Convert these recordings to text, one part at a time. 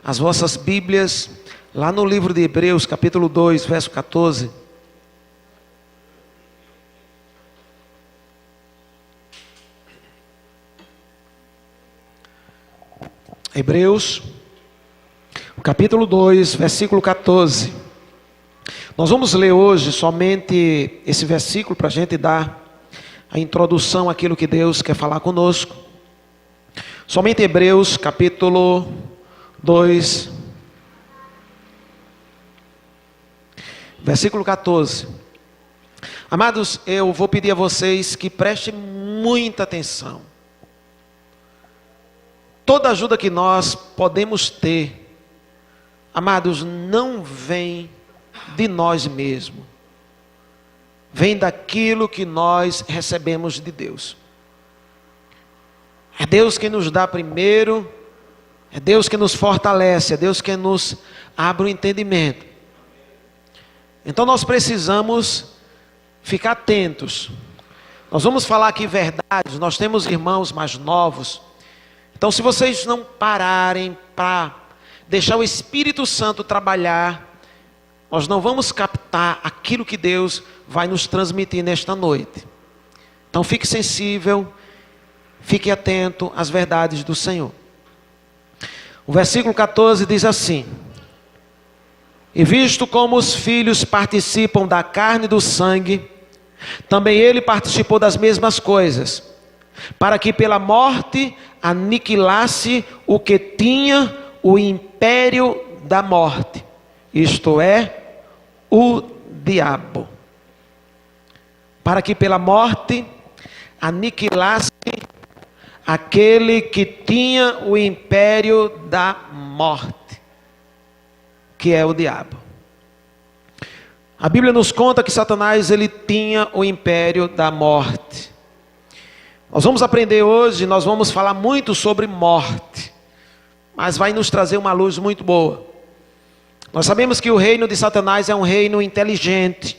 as vossas Bíblias lá no livro de Hebreus, capítulo 2, verso 14. Hebreus, capítulo 2, versículo 14. Nós vamos ler hoje somente esse versículo para a gente dar a introdução àquilo que Deus quer falar conosco. Somente Hebreus, capítulo 2, versículo 14. Amados, eu vou pedir a vocês que prestem muita atenção. Toda ajuda que nós podemos ter, amados, não vem de nós mesmos. Vem daquilo que nós recebemos de Deus. É Deus quem nos dá primeiro, é Deus que nos fortalece, é Deus que nos abre o entendimento. Então nós precisamos ficar atentos. Nós vamos falar aqui verdades, nós temos irmãos mais novos. Então, se vocês não pararem para deixar o Espírito Santo trabalhar, nós não vamos captar aquilo que Deus vai nos transmitir nesta noite. Então, fique sensível, fique atento às verdades do Senhor. O versículo 14 diz assim: E visto como os filhos participam da carne e do sangue, também ele participou das mesmas coisas, para que pela morte aniquilasse o que tinha o império da morte, isto é, o diabo. Para que pela morte aniquilasse aquele que tinha o império da morte, que é o diabo. A Bíblia nos conta que Satanás ele tinha o império da morte. Nós vamos aprender hoje, nós vamos falar muito sobre morte, mas vai nos trazer uma luz muito boa. Nós sabemos que o reino de Satanás é um reino inteligente,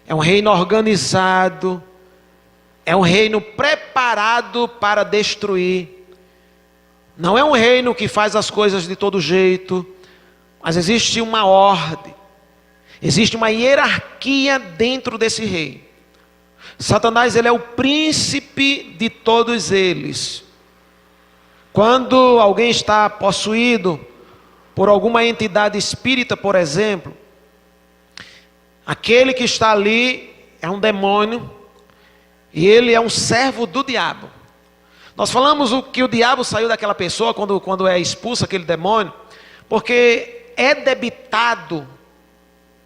é um reino organizado, é um reino preparado para destruir. Não é um reino que faz as coisas de todo jeito, mas existe uma ordem, existe uma hierarquia dentro desse reino. Satanás ele é o príncipe de todos eles. Quando alguém está possuído por alguma entidade espírita, por exemplo, aquele que está ali é um demônio e ele é um servo do diabo. Nós falamos que o diabo saiu daquela pessoa quando é expulso aquele demônio, porque é debitado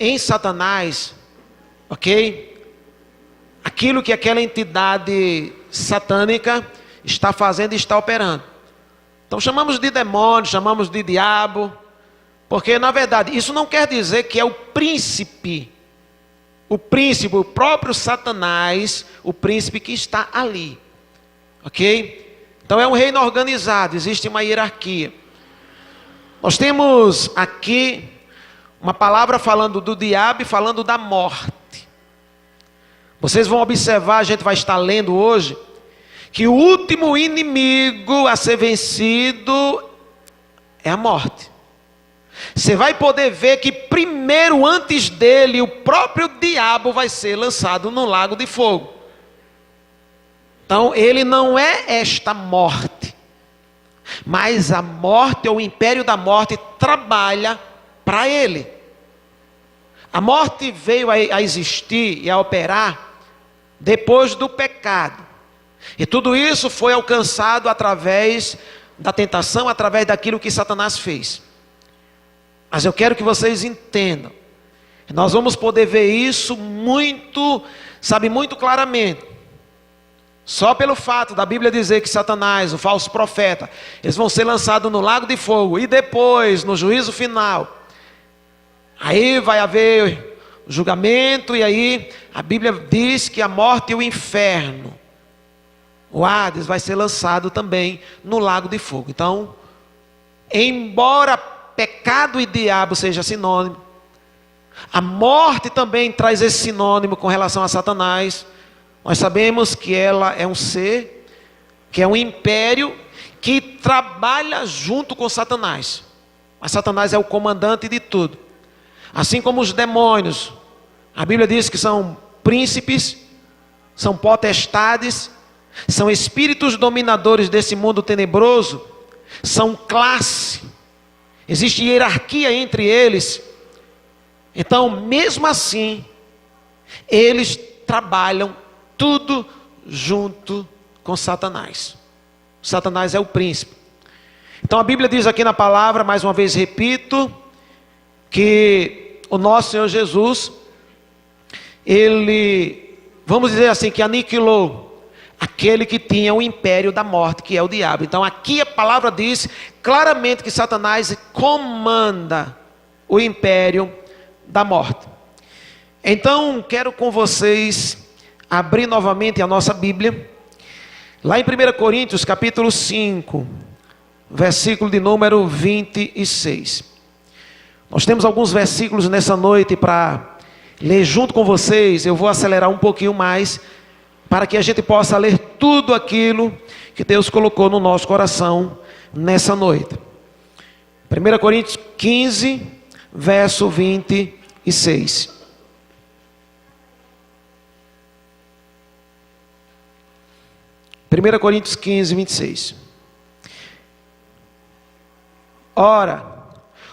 em Satanás, ok? Aquilo que aquela entidade satânica está fazendo e está operando. Então chamamos de demônio, chamamos de diabo, porque na verdade isso não quer dizer que é o príncipe, o próprio Satanás, o príncipe que está ali, ok? Então é um reino organizado, existe uma hierarquia. Nós temos aqui uma palavra falando do diabo e falando da morte. Vocês vão observar, a gente vai estar lendo hoje, que o último inimigo a ser vencido é a morte. Você vai poder ver que primeiro, antes dele, o próprio diabo vai ser lançado no lago de fogo. Então, ele não é esta morte, mas a morte, ou o império da morte, trabalha para ele. A morte veio a existir e a operar depois do pecado. E tudo isso foi alcançado através da tentação, através daquilo que Satanás fez. Mas eu quero que vocês entendam. Nós vamos poder ver isso muito claramente. Só pelo fato da Bíblia dizer que Satanás, o falso profeta, eles vão ser lançados no lago de fogo. E depois, no juízo final, aí vai haver o julgamento, e aí a Bíblia diz que a morte e o inferno, o Hades, vai ser lançado também no lago de fogo. Então, embora pecado e diabo seja sinônimo, a morte também traz esse sinônimo com relação a Satanás. Nós sabemos que ela é um ser, que é um império que trabalha junto com Satanás. mas Satanás é o comandante de tudo. Assim como os demônios, a Bíblia diz que são príncipes, são potestades, são espíritos dominadores desse mundo tenebroso, são classe, existe hierarquia entre eles. Então, mesmo assim, eles trabalham tudo junto com Satanás. Satanás é o príncipe. Então a Bíblia diz aqui na palavra, mais uma vez repito, que o nosso Senhor Jesus, ele, vamos dizer assim, que aniquilou aquele que tinha o império da morte, que é o diabo. Então aqui a palavra diz claramente que Satanás comanda o império da morte. Então quero com vocês abrir novamente a nossa Bíblia, lá em 1 Coríntios capítulo 5, versículo de número 26. Nós temos alguns versículos nessa noite para ler junto com vocês. Eu vou acelerar um pouquinho mais, para que a gente possa ler tudo aquilo que Deus colocou no nosso coração nessa noite. 1 Coríntios 15, verso 26. 1 Coríntios 15, 26. Ora,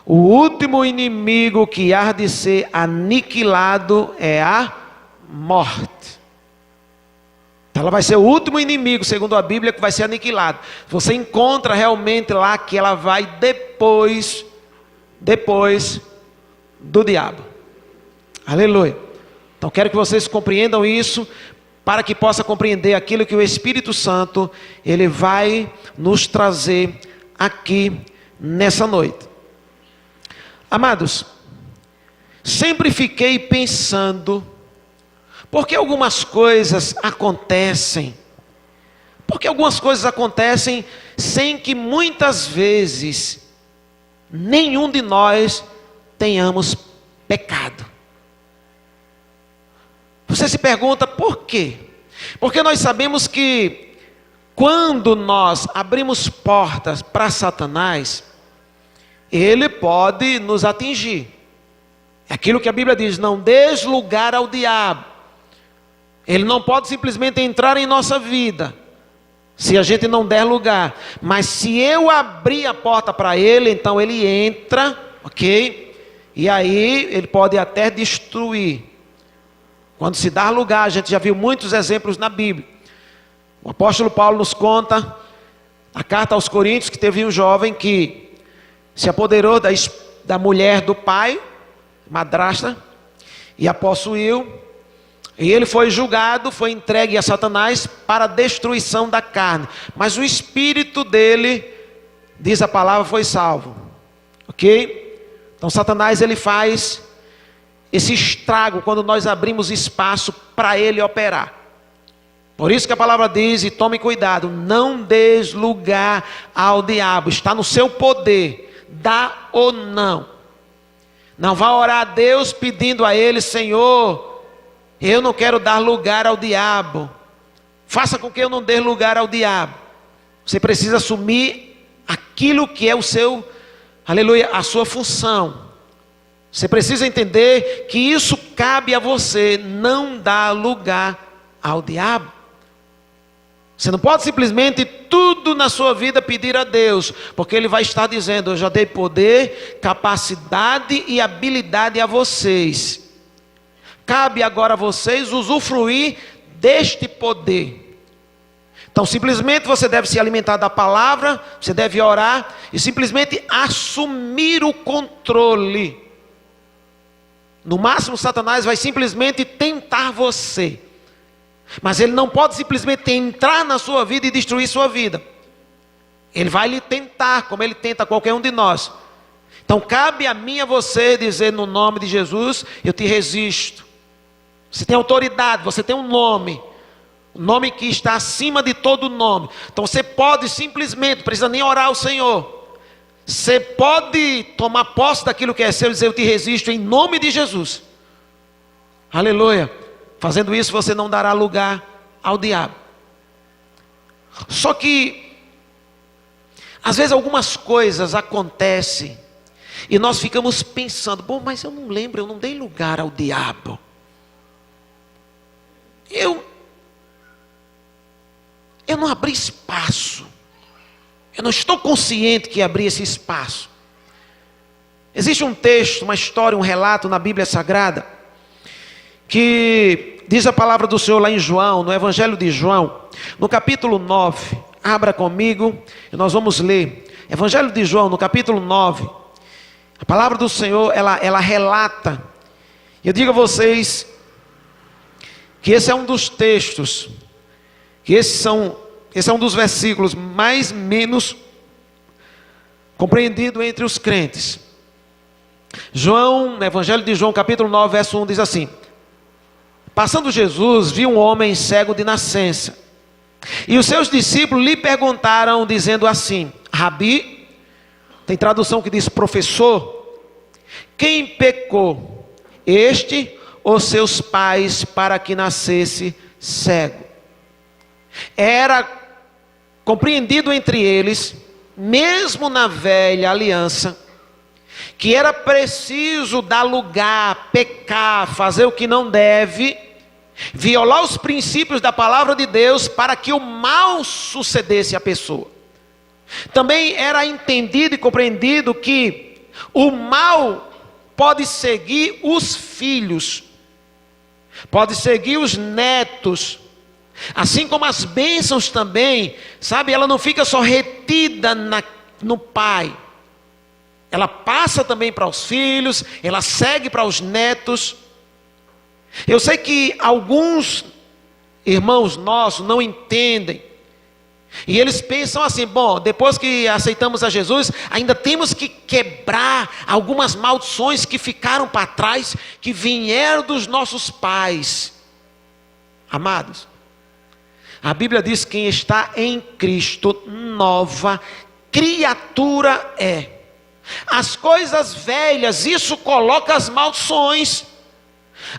o último inimigo que há de ser aniquilado é a morte. Então ela vai ser o último inimigo, segundo a Bíblia, que vai ser aniquilado. Você encontra realmente lá que ela vai depois do diabo. Aleluia. Então quero que vocês compreendam isso, para que possa compreender aquilo que o Espírito Santo, ele vai nos trazer aqui nessa noite. Amados, sempre fiquei pensando, por que algumas coisas acontecem? Porque algumas coisas acontecem sem que muitas vezes nenhum de nós tenhamos pecado. Você se pergunta por quê? Porque nós sabemos que quando nós abrimos portas para Satanás, ele pode nos atingir. É aquilo que a Bíblia diz: não dês lugar ao diabo. Ele não pode simplesmente entrar em nossa vida se a gente não der lugar. Mas se eu abrir a porta para ele, então ele entra, ok? E aí ele pode até destruir. Quando se dá lugar, a gente já viu muitos exemplos na Bíblia. O apóstolo Paulo nos conta, a carta aos Coríntios, que teve um jovem que se apoderou da mulher do pai, madrasta, e a possuiu. E ele foi julgado, foi entregue a Satanás para a destruição da carne. Mas o espírito dele, diz a palavra, foi salvo. Ok? Então Satanás, ele faz esse estrago quando nós abrimos espaço para ele operar. Por isso que a palavra diz, e tome cuidado, não des lugar ao diabo. Está no seu poder, dá ou não. Não vá orar a Deus pedindo a ele: Senhor, eu não quero dar lugar ao diabo. Faça com que eu não dê lugar ao diabo. Você precisa assumir aquilo que é o seu, aleluia, a sua função. Você precisa entender que isso cabe a você, não dar lugar ao diabo. Você não pode simplesmente tudo na sua vida pedir a Deus, porque Ele vai estar dizendo: eu já dei poder, capacidade e habilidade a vocês. Cabe agora a vocês usufruir deste poder. Então simplesmente você deve se alimentar da palavra, você deve orar e simplesmente assumir o controle. No máximo Satanás vai simplesmente tentar você, mas ele não pode simplesmente entrar na sua vida e destruir sua vida. Ele vai lhe tentar, como ele tenta qualquer um de nós. Então cabe a mim e a você dizer: no nome de Jesus, eu te resisto. Você tem autoridade, você tem um nome, o nome que está acima de todo nome. Então você pode simplesmente, não precisa nem orar ao Senhor, você pode tomar posse daquilo que é seu e dizer: eu te resisto em nome de Jesus. Aleluia. Fazendo isso, você não dará lugar ao diabo. Só que às vezes algumas coisas acontecem E nós ficamos pensando, bom, mas eu não lembro, eu não dei lugar ao diabo. Eu não abri espaço. Eu não estou consciente que abri esse espaço. Existe um texto, uma história, um relato na Bíblia Sagrada, que diz a palavra do Senhor lá em João, no Evangelho de João, no capítulo 9. Abra comigo e nós vamos ler. Evangelho de João, no capítulo 9. A palavra do Senhor, ela relata. Eu digo a vocês que esse é um dos textos, que esse é um dos versículos mais menos compreendido entre os crentes. João, no Evangelho de João, capítulo 9, verso 1, diz assim: passando Jesus, viu um homem cego de nascença, e os seus discípulos lhe perguntaram, dizendo assim: Rabi, tem tradução que diz professor, quem pecou, este ou seus pais, para que nascesse cego? Era compreendido entre eles, mesmo na velha aliança, que era preciso dar lugar, pecar, fazer o que não deve, violar os princípios da palavra de Deus para que o mal sucedesse à pessoa. Também era entendido e compreendido que o mal pode seguir os filhos, pode seguir os netos, assim como as bênçãos também, sabe, ela não fica só retida no pai, ela passa também para os filhos, ela segue para os netos. Eu sei que alguns irmãos nossos não entendem, e eles pensam assim: bom, depois que aceitamos a Jesus, ainda temos que quebrar algumas maldições que ficaram para trás, que vieram dos nossos pais. Amados, a Bíblia diz que quem está em Cristo, nova criatura é. As coisas velhas, isso coloca as maldições.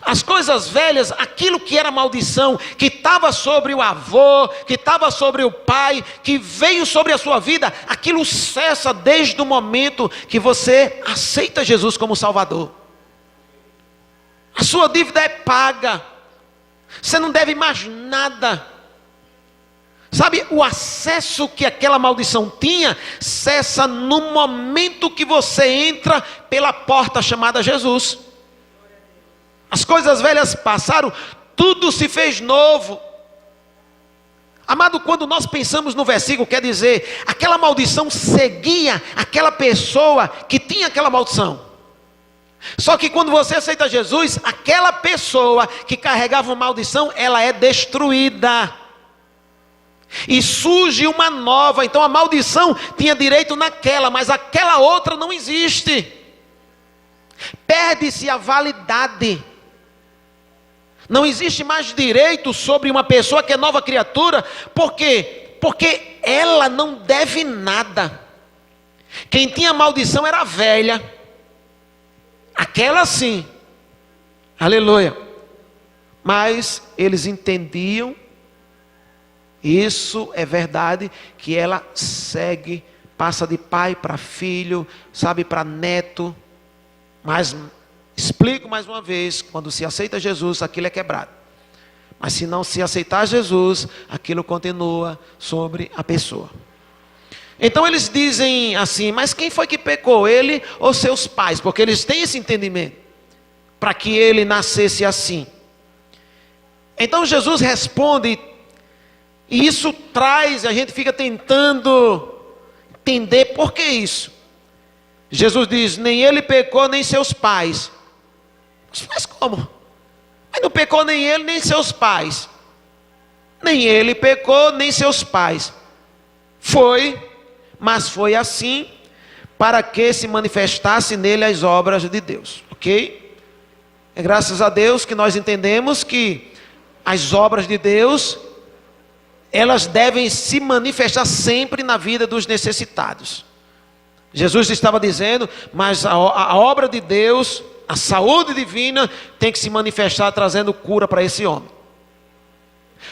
As coisas velhas, aquilo que era maldição, que estava sobre o avô, que estava sobre o pai, que veio sobre a sua vida, aquilo cessa desde o momento que você aceita Jesus como Salvador. A sua dívida é paga, você não deve mais nada. Sabe, o acesso que aquela maldição tinha, cessa no momento que você entra pela porta chamada Jesus. As coisas velhas passaram, tudo se fez novo. Amado, quando nós pensamos no versículo, quer dizer, aquela maldição seguia aquela pessoa que tinha aquela maldição. Só que quando você aceita Jesus, aquela pessoa que carregava uma maldição, ela é destruída. E surge uma nova. Então a maldição tinha direito naquela, mas aquela outra não existe. Perde-se a validade. Não existe mais direito sobre uma pessoa que é nova criatura. Por quê? Porque ela não deve nada. Quem tinha maldição era a velha. Aquela sim. Aleluia. Mas eles entendiam. Isso é verdade, que ela segue, passa de pai para filho, sabe, para neto. Mas explico mais uma vez, quando se aceita Jesus, aquilo é quebrado. Mas se não se aceitar Jesus, aquilo continua sobre a pessoa. Então eles dizem assim: mas quem foi que pecou, ele ou seus pais? Porque eles têm esse entendimento, para que ele nascesse assim. Então Jesus responde. E isso traz, a gente fica tentando entender por que isso. Jesus diz: nem ele pecou, nem seus pais. Mas como? Mas não pecou nem ele, nem seus pais. Nem ele pecou, nem seus pais. Mas foi assim, para que se manifestasse nele as obras de Deus. Ok? É graças a Deus que nós entendemos que as obras de Deus, elas devem se manifestar sempre na vida dos necessitados. Jesus estava dizendo, mas a obra de Deus, a saúde divina, tem que se manifestar trazendo cura para esse homem.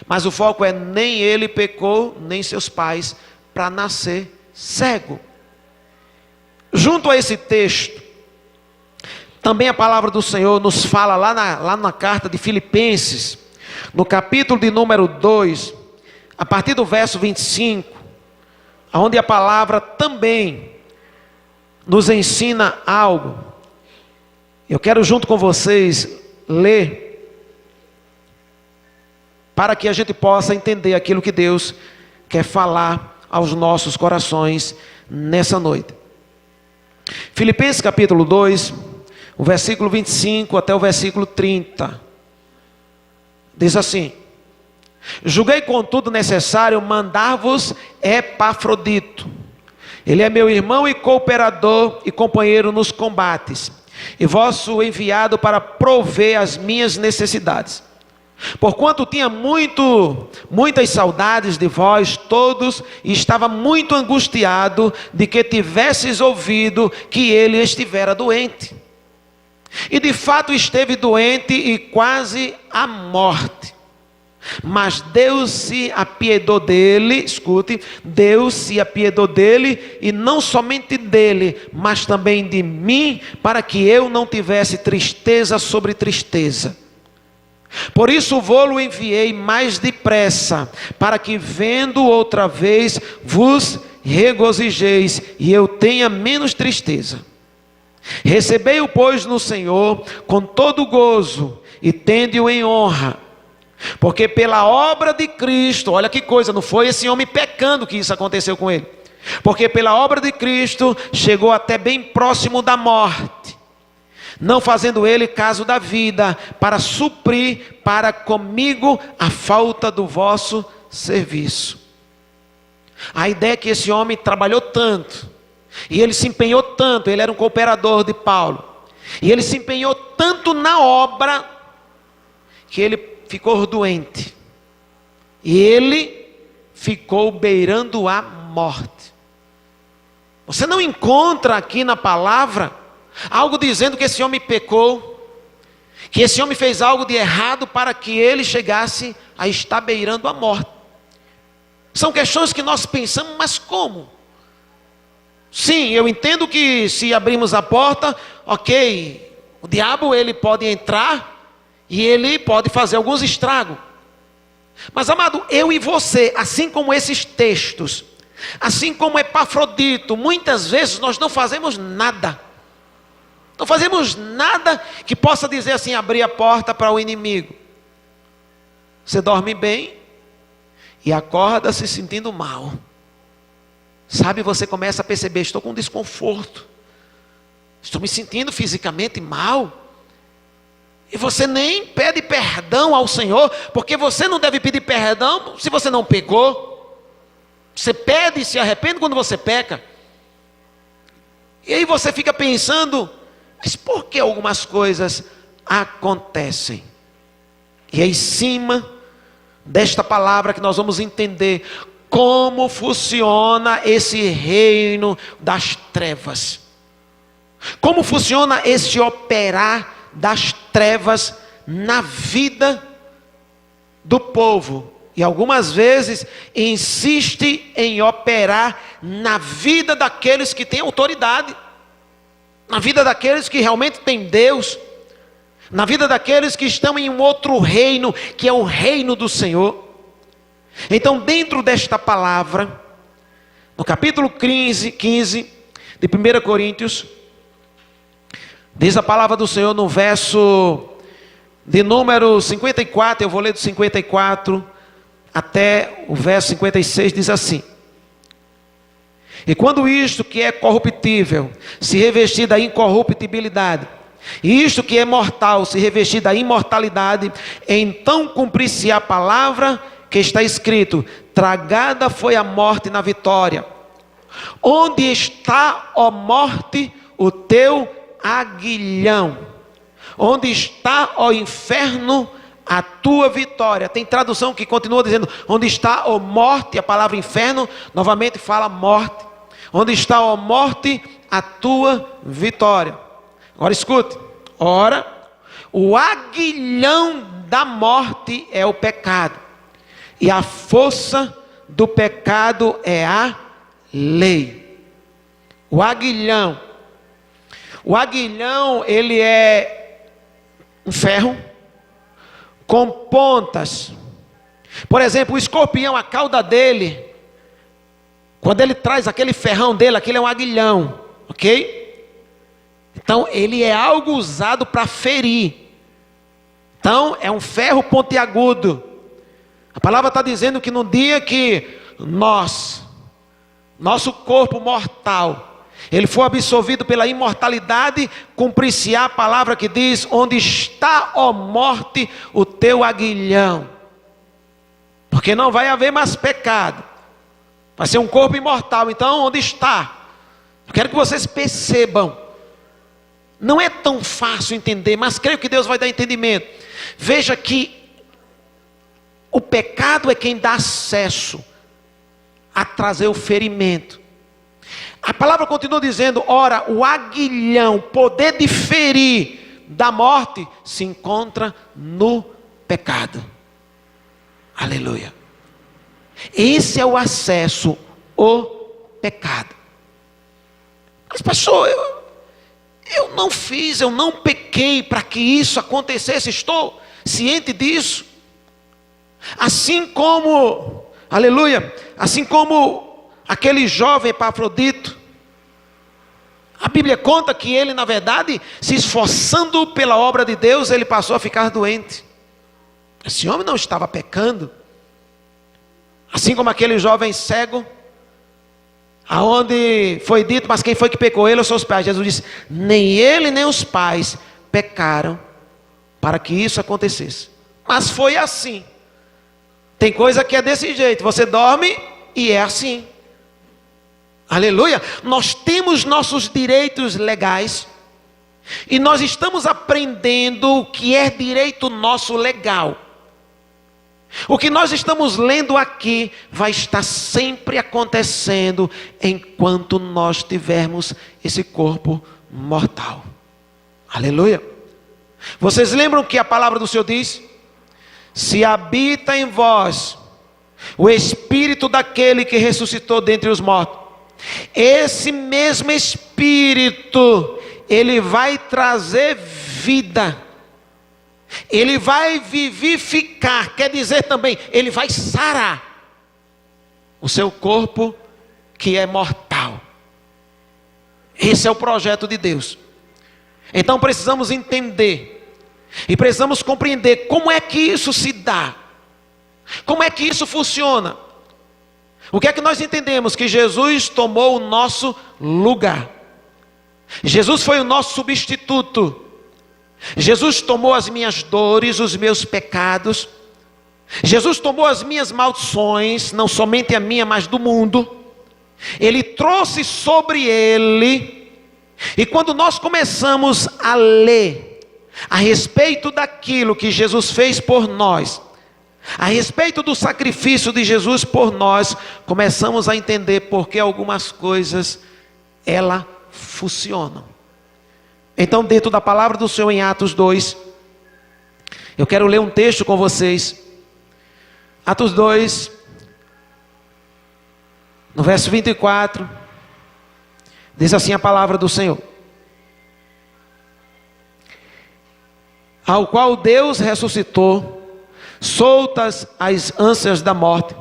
Mas o foco é: nem ele pecou, nem seus pais, para nascer cego. Junto a esse texto, também a palavra do Senhor nos fala lá na carta de Filipenses, no capítulo de número 2, a partir do verso 25, onde a palavra também nos ensina algo. Eu quero junto com vocês ler, para que a gente possa entender aquilo que Deus quer falar aos nossos corações nessa noite. Filipenses capítulo 2, o versículo 25 até o versículo 30. Diz assim: julguei contudo necessário mandar-vos Epafrodito. Ele é meu irmão e cooperador e companheiro nos combates, e vosso enviado para prover as minhas necessidades. Porquanto tinha muitas saudades de vós todos, e estava muito angustiado de que tivesses ouvido que ele estivera doente. E de fato esteve doente e quase à morte. Mas Deus se apiedou dele, escute, Deus se apiedou dele, e não somente dele, mas também de mim, para que eu não tivesse tristeza sobre tristeza. Por isso vô-lo enviei mais depressa, para que vendo outra vez vos regozijeis, e eu tenha menos tristeza. Recebei-o, pois, no Senhor com todo gozo, e tende-o em honra, porque pela obra de Cristo, olha que coisa, não foi esse homem pecando que isso aconteceu com ele, porque pela obra de Cristo chegou até bem próximo da morte, não fazendo ele caso da vida, para suprir para comigo a falta do vosso serviço. A ideia é que esse homem trabalhou tanto, e ele se empenhou tanto, ele era um cooperador de Paulo, e ele se empenhou tanto na obra, que ele ficou doente, e ele ficou beirando a morte. Você não encontra aqui na palavra algo dizendo que esse homem pecou, que esse homem fez algo de errado para que ele chegasse a estar beirando a morte. São questões que nós pensamos, mas como? Sim, eu entendo que se abrirmos a porta, ok, o diabo ele pode entrar e ele pode fazer alguns estragos. Mas amado, eu e você, assim como esses textos, assim como Epafrodito, muitas vezes nós não fazemos nada. Não fazemos nada que possa dizer assim, abrir a porta para o inimigo. Você dorme bem e acorda se sentindo mal. Sabe, você começa a perceber, estou com desconforto, estou me sentindo fisicamente mal. E você nem pede perdão ao Senhor, porque você não deve pedir perdão se você não pecou. Você pede e se arrepende quando você peca. E aí você fica pensando, mas por que algumas coisas acontecem? E é em cima desta palavra que nós vamos entender como funciona esse reino das trevas. Como funciona esse operar das trevas na vida do povo. E algumas vezes insiste em operar na vida daqueles que têm autoridade, na vida daqueles que realmente têm Deus, na vida daqueles que estão em um outro reino, que é o reino do Senhor. Então, dentro desta palavra, no capítulo 15 de 1 Coríntios, diz a palavra do Senhor no verso de número 54, eu vou ler do 54 até o verso 56, diz assim: e quando isto que é corruptível se revestir da incorruptibilidade, e isto que é mortal se revestir da imortalidade, então cumprir-se a palavra que está escrito: tragada foi a morte na vitória. Onde está, ó morte, o teu aguilhão? Onde está, ó inferno, a tua vitória? Tem tradução que continua dizendo: onde está, ó morte? A palavra inferno novamente fala morte. Onde está, ó morte, a tua vitória? Agora escute: ora, o aguilhão da morte é o pecado, e a força do pecado é a lei. O aguilhão. O aguilhão, ele é um ferro com pontas. Por exemplo, o escorpião, a cauda dele, quando ele traz aquele ferrão dele, aquele é um aguilhão, ok? Então, ele é algo usado para ferir. Então, é um ferro pontiagudo. A palavra está dizendo que no dia que nosso corpo mortal, ele for absorvido pela imortalidade, cumprir-se a palavra que diz: onde está, ó morte, o teu aguilhão? Porque não vai haver mais pecado. Vai ser um corpo imortal. Então, onde está? Eu quero que vocês percebam. Não é tão fácil entender, mas creio que Deus vai dar entendimento. Veja que o pecado é quem dá acesso a trazer o ferimento. A palavra continua dizendo: ora, o aguilhão, o poder de ferir da morte, se encontra no pecado. Aleluia. Esse é o acesso ao pecado. Mas pastor, eu não fiz, eu não pequei para que isso acontecesse, estou ciente disso. Assim como, aleluia, assim como aquele jovem Epafrodito, a Bíblia conta que ele, na verdade, se esforçando pela obra de Deus, ele passou a ficar doente. Esse homem não estava pecando. Assim como aquele jovem cego, aonde foi dito: mas quem foi que pecou, ele ou seus pais? Jesus disse: nem ele nem os pais pecaram para que isso acontecesse. Mas foi assim. Tem coisa que é desse jeito, você dorme e é assim. Aleluia. Nós temos nossos direitos legais e nós estamos aprendendo o que é direito nosso legal. O que nós estamos lendo aqui vai estar sempre acontecendo enquanto nós tivermos esse corpo mortal. Aleluia. Vocês lembram que a palavra do Senhor diz: se habita em vós o Espírito daquele que ressuscitou dentre os mortos, esse mesmo Espírito, ele vai trazer vida. Ele vai vivificar, quer dizer também, ele vai sarar o seu corpo que é mortal. Esse é o projeto de Deus. Então precisamos entender e precisamos compreender como é que isso se dá, como é que isso funciona. O que é que nós entendemos? Que Jesus tomou o nosso lugar. Jesus foi o nosso substituto. Jesus tomou as minhas dores, os meus pecados. Jesus tomou as minhas maldições, não somente a minha, mas do mundo. Ele trouxe sobre ele. E quando nós começamos a ler a respeito daquilo que Jesus fez por nós, a respeito do sacrifício de Jesus por nós, começamos a entender porque algumas coisas elas funcionam. Então, dentro da palavra do Senhor em Atos 2, eu quero ler um texto com vocês. Atos 2, no verso 24, diz assim a palavra do Senhor: ao qual Deus ressuscitou, soltas as ânsias da morte,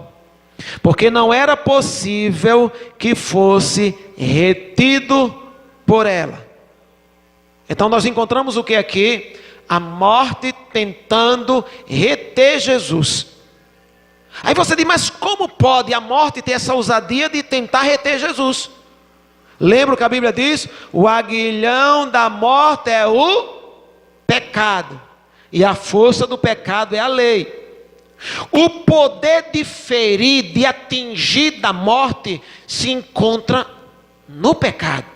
porque não era possível que fosse retido por ela. Então nós encontramos o que aqui? A morte tentando reter Jesus. Aí você diz: mas como pode a morte ter essa ousadia de tentar reter Jesus? Lembra o que a Bíblia diz? O aguilhão da morte é o pecado, e a força do pecado é a lei. O poder de ferir, de atingir da morte, se encontra no pecado.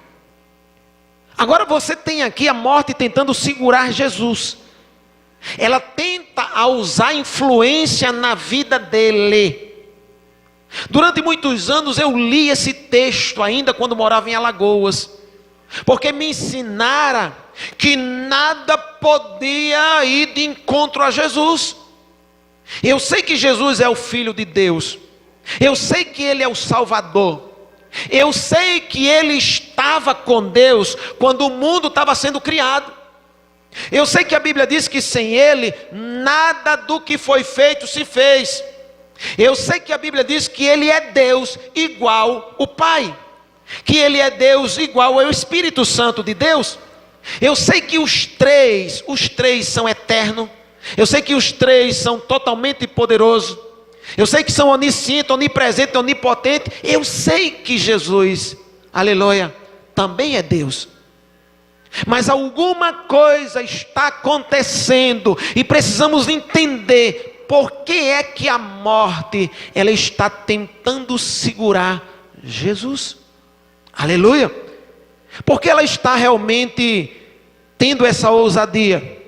Agora você tem aqui a morte tentando segurar Jesus. Ela tenta usar influência na vida dele. Durante muitos anos eu li esse texto ainda quando morava em Alagoas, porque me ensinaram que nada podia ir de encontro a Jesus. Eu sei que Jesus é o Filho de Deus, eu sei que Ele é o Salvador, Eu sei que ele estava com Deus quando o mundo estava sendo criado. Eu sei que a Bíblia diz que sem ele, nada do que foi feito se fez. Eu sei que a Bíblia diz que ele é Deus igual o Pai, que ele é Deus igual ao Espírito Santo de Deus. Eu sei que os três são eternos. Eu sei que os três são totalmente poderosos. Eu sei que são oniscientes, onipresentes, onipotentes. Eu sei que Jesus, aleluia, também é Deus. Mas alguma coisa está acontecendo e precisamos entender por que é que a morte ela está tentando segurar Jesus. Aleluia. Porque ela está realmente tendo essa ousadia.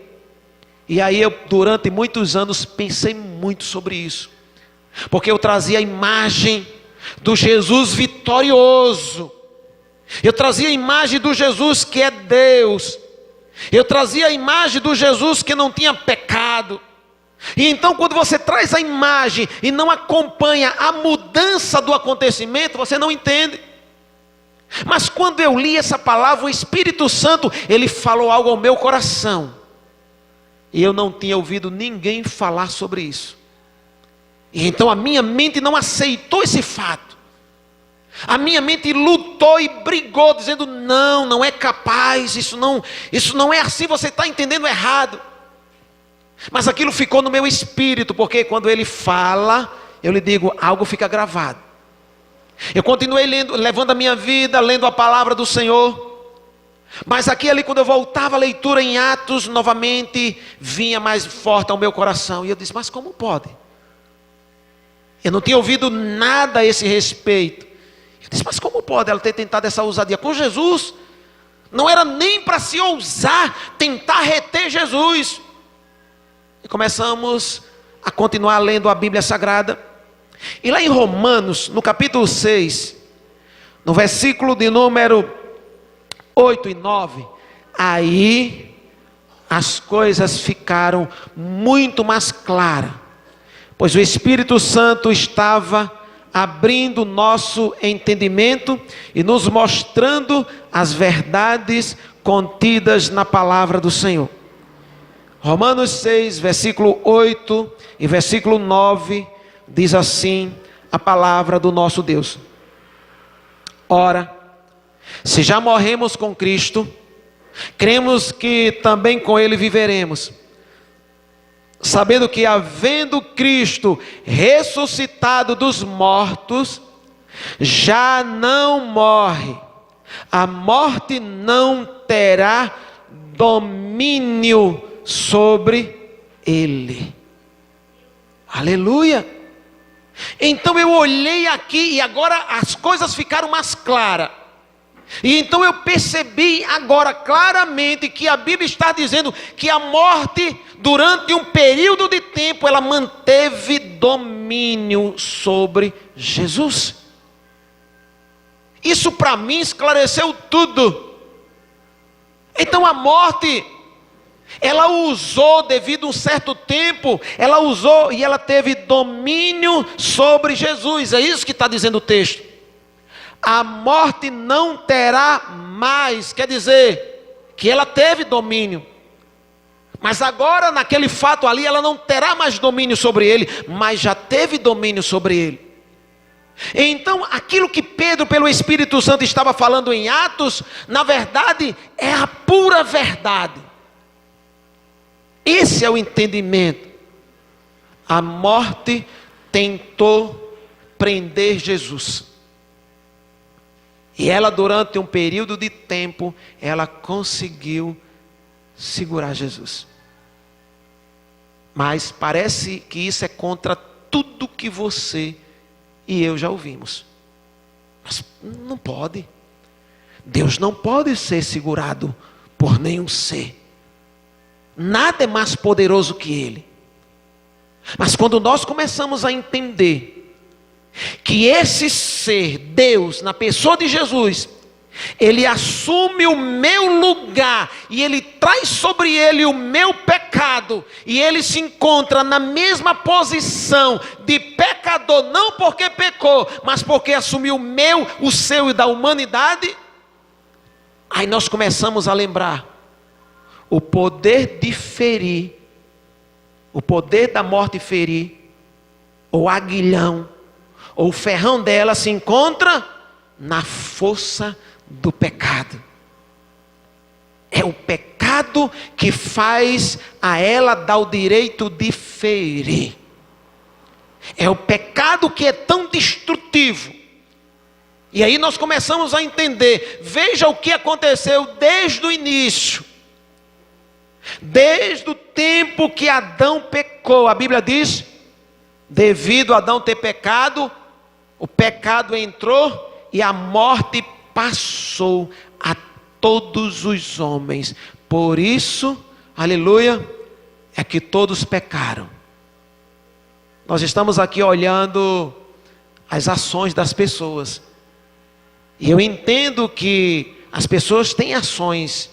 E aí eu durante muitos anos pensei muito sobre isso. Porque eu trazia a imagem do Jesus vitorioso. Eu trazia a imagem do Jesus que é Deus. Eu trazia a imagem do Jesus que não tinha pecado. E então quando você traz a imagem e não acompanha a mudança do acontecimento, você não entende. Mas quando eu li essa palavra, o Espírito Santo, ele falou algo ao meu coração. E eu não tinha ouvido ninguém falar sobre isso. E então a minha mente não aceitou esse fato. A minha mente lutou e brigou, dizendo, não é capaz, isso não é assim, você está entendendo errado. Mas aquilo ficou no meu espírito, porque quando ele fala, eu lhe digo, algo fica gravado. Eu continuei levando a minha vida, lendo a palavra do Senhor. Mas aqui ali, quando eu voltava a leitura em Atos, novamente, vinha mais forte ao meu coração. E eu disse, mas como pode? Eu não tinha ouvido nada a esse respeito. Eu disse, mas como pode ela ter tentado essa ousadia com Jesus? Não era nem para se ousar tentar reter Jesus. E começamos a continuar lendo a Bíblia Sagrada. E lá em Romanos, no capítulo 6, no versículo de número 8 e 9, aí as coisas ficaram muito mais claras. Pois o Espírito Santo estava abrindo o nosso entendimento e nos mostrando as verdades contidas na palavra do Senhor. Romanos 6, versículo 8 e versículo 9, diz assim a palavra do nosso Deus. Ora, se já morremos com Cristo, cremos que também com Ele viveremos. Sabendo que havendo Cristo ressuscitado dos mortos, já não morre, a morte não terá domínio sobre ele. Aleluia. Então eu olhei aqui e agora as coisas ficaram mais claras. E então eu percebi agora claramente que a Bíblia está dizendo que a morte, durante um período de tempo, ela manteve domínio sobre Jesus. Isso para mim esclareceu tudo. Então a morte, ela usou devido a um certo tempo, ela usou e ela teve domínio sobre Jesus. É isso que está dizendo o texto. A morte não terá mais, quer dizer, que ela teve domínio. Mas agora naquele fato ali, ela não terá mais domínio sobre ele, mas já teve domínio sobre ele. Então aquilo que Pedro pelo Espírito Santo estava falando em Atos, na verdade é a pura verdade. Esse é o entendimento. A morte tentou prender Jesus. E ela durante um período de tempo, ela conseguiu segurar Jesus. Mas parece que isso é contra tudo que você e eu já ouvimos. Mas não pode. Deus não pode ser segurado por nenhum ser. Nada é mais poderoso que Ele. Mas quando nós começamos a entender que esse ser, Deus, na pessoa de Jesus, Ele assume o meu lugar e ele traz sobre ele o meu pecado, e ele se encontra na mesma posição de pecador, não porque pecou, mas porque assumiu o meu, o seu e da humanidade. Aí nós começamos a lembrar o poder de ferir, o poder da morte ferir, ou aguilhão, ou o ferrão dela se encontra na força do pecado. É o pecado que faz a ela dar o direito de ferir. É o pecado que é tão destrutivo. E aí nós começamos a entender. Veja o que aconteceu desde o início. Desde o tempo que Adão pecou. A Bíblia diz, devido a Adão ter pecado, o pecado entrou e a morte passou a todos os homens. Por isso, aleluia, é que todos pecaram. Nós estamos aqui olhando as ações das pessoas. E eu entendo que as pessoas têm ações.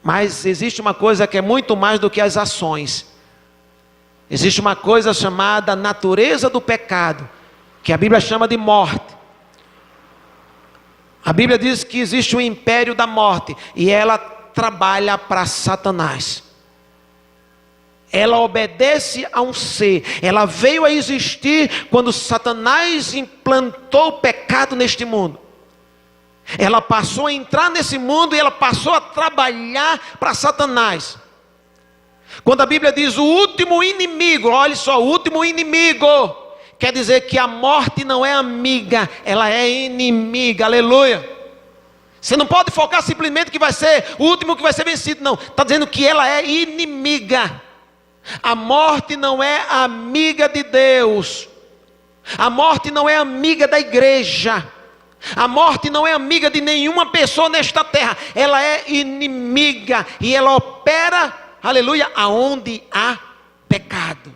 Mas existe uma coisa que é muito mais do que as ações. Existe uma coisa chamada natureza do pecado, que a Bíblia chama de morte. A Bíblia diz que existe um império da morte, e ela trabalha para Satanás. Ela obedece a um ser. Ela veio a existir quando Satanás implantou o pecado neste mundo. Ela passou a entrar nesse mundo e ela passou a trabalhar para Satanás. Quando a Bíblia diz o último inimigo, olha só, o último inimigo, quer dizer que a morte não é amiga, ela é inimiga, aleluia. Você não pode focar simplesmente que vai ser o último que vai ser vencido, não. Está dizendo que ela é inimiga. A morte não é amiga de Deus. A morte não é amiga da igreja. A morte não é amiga de nenhuma pessoa nesta terra. Ela é inimiga e ela opera, aleluia, aonde há pecado.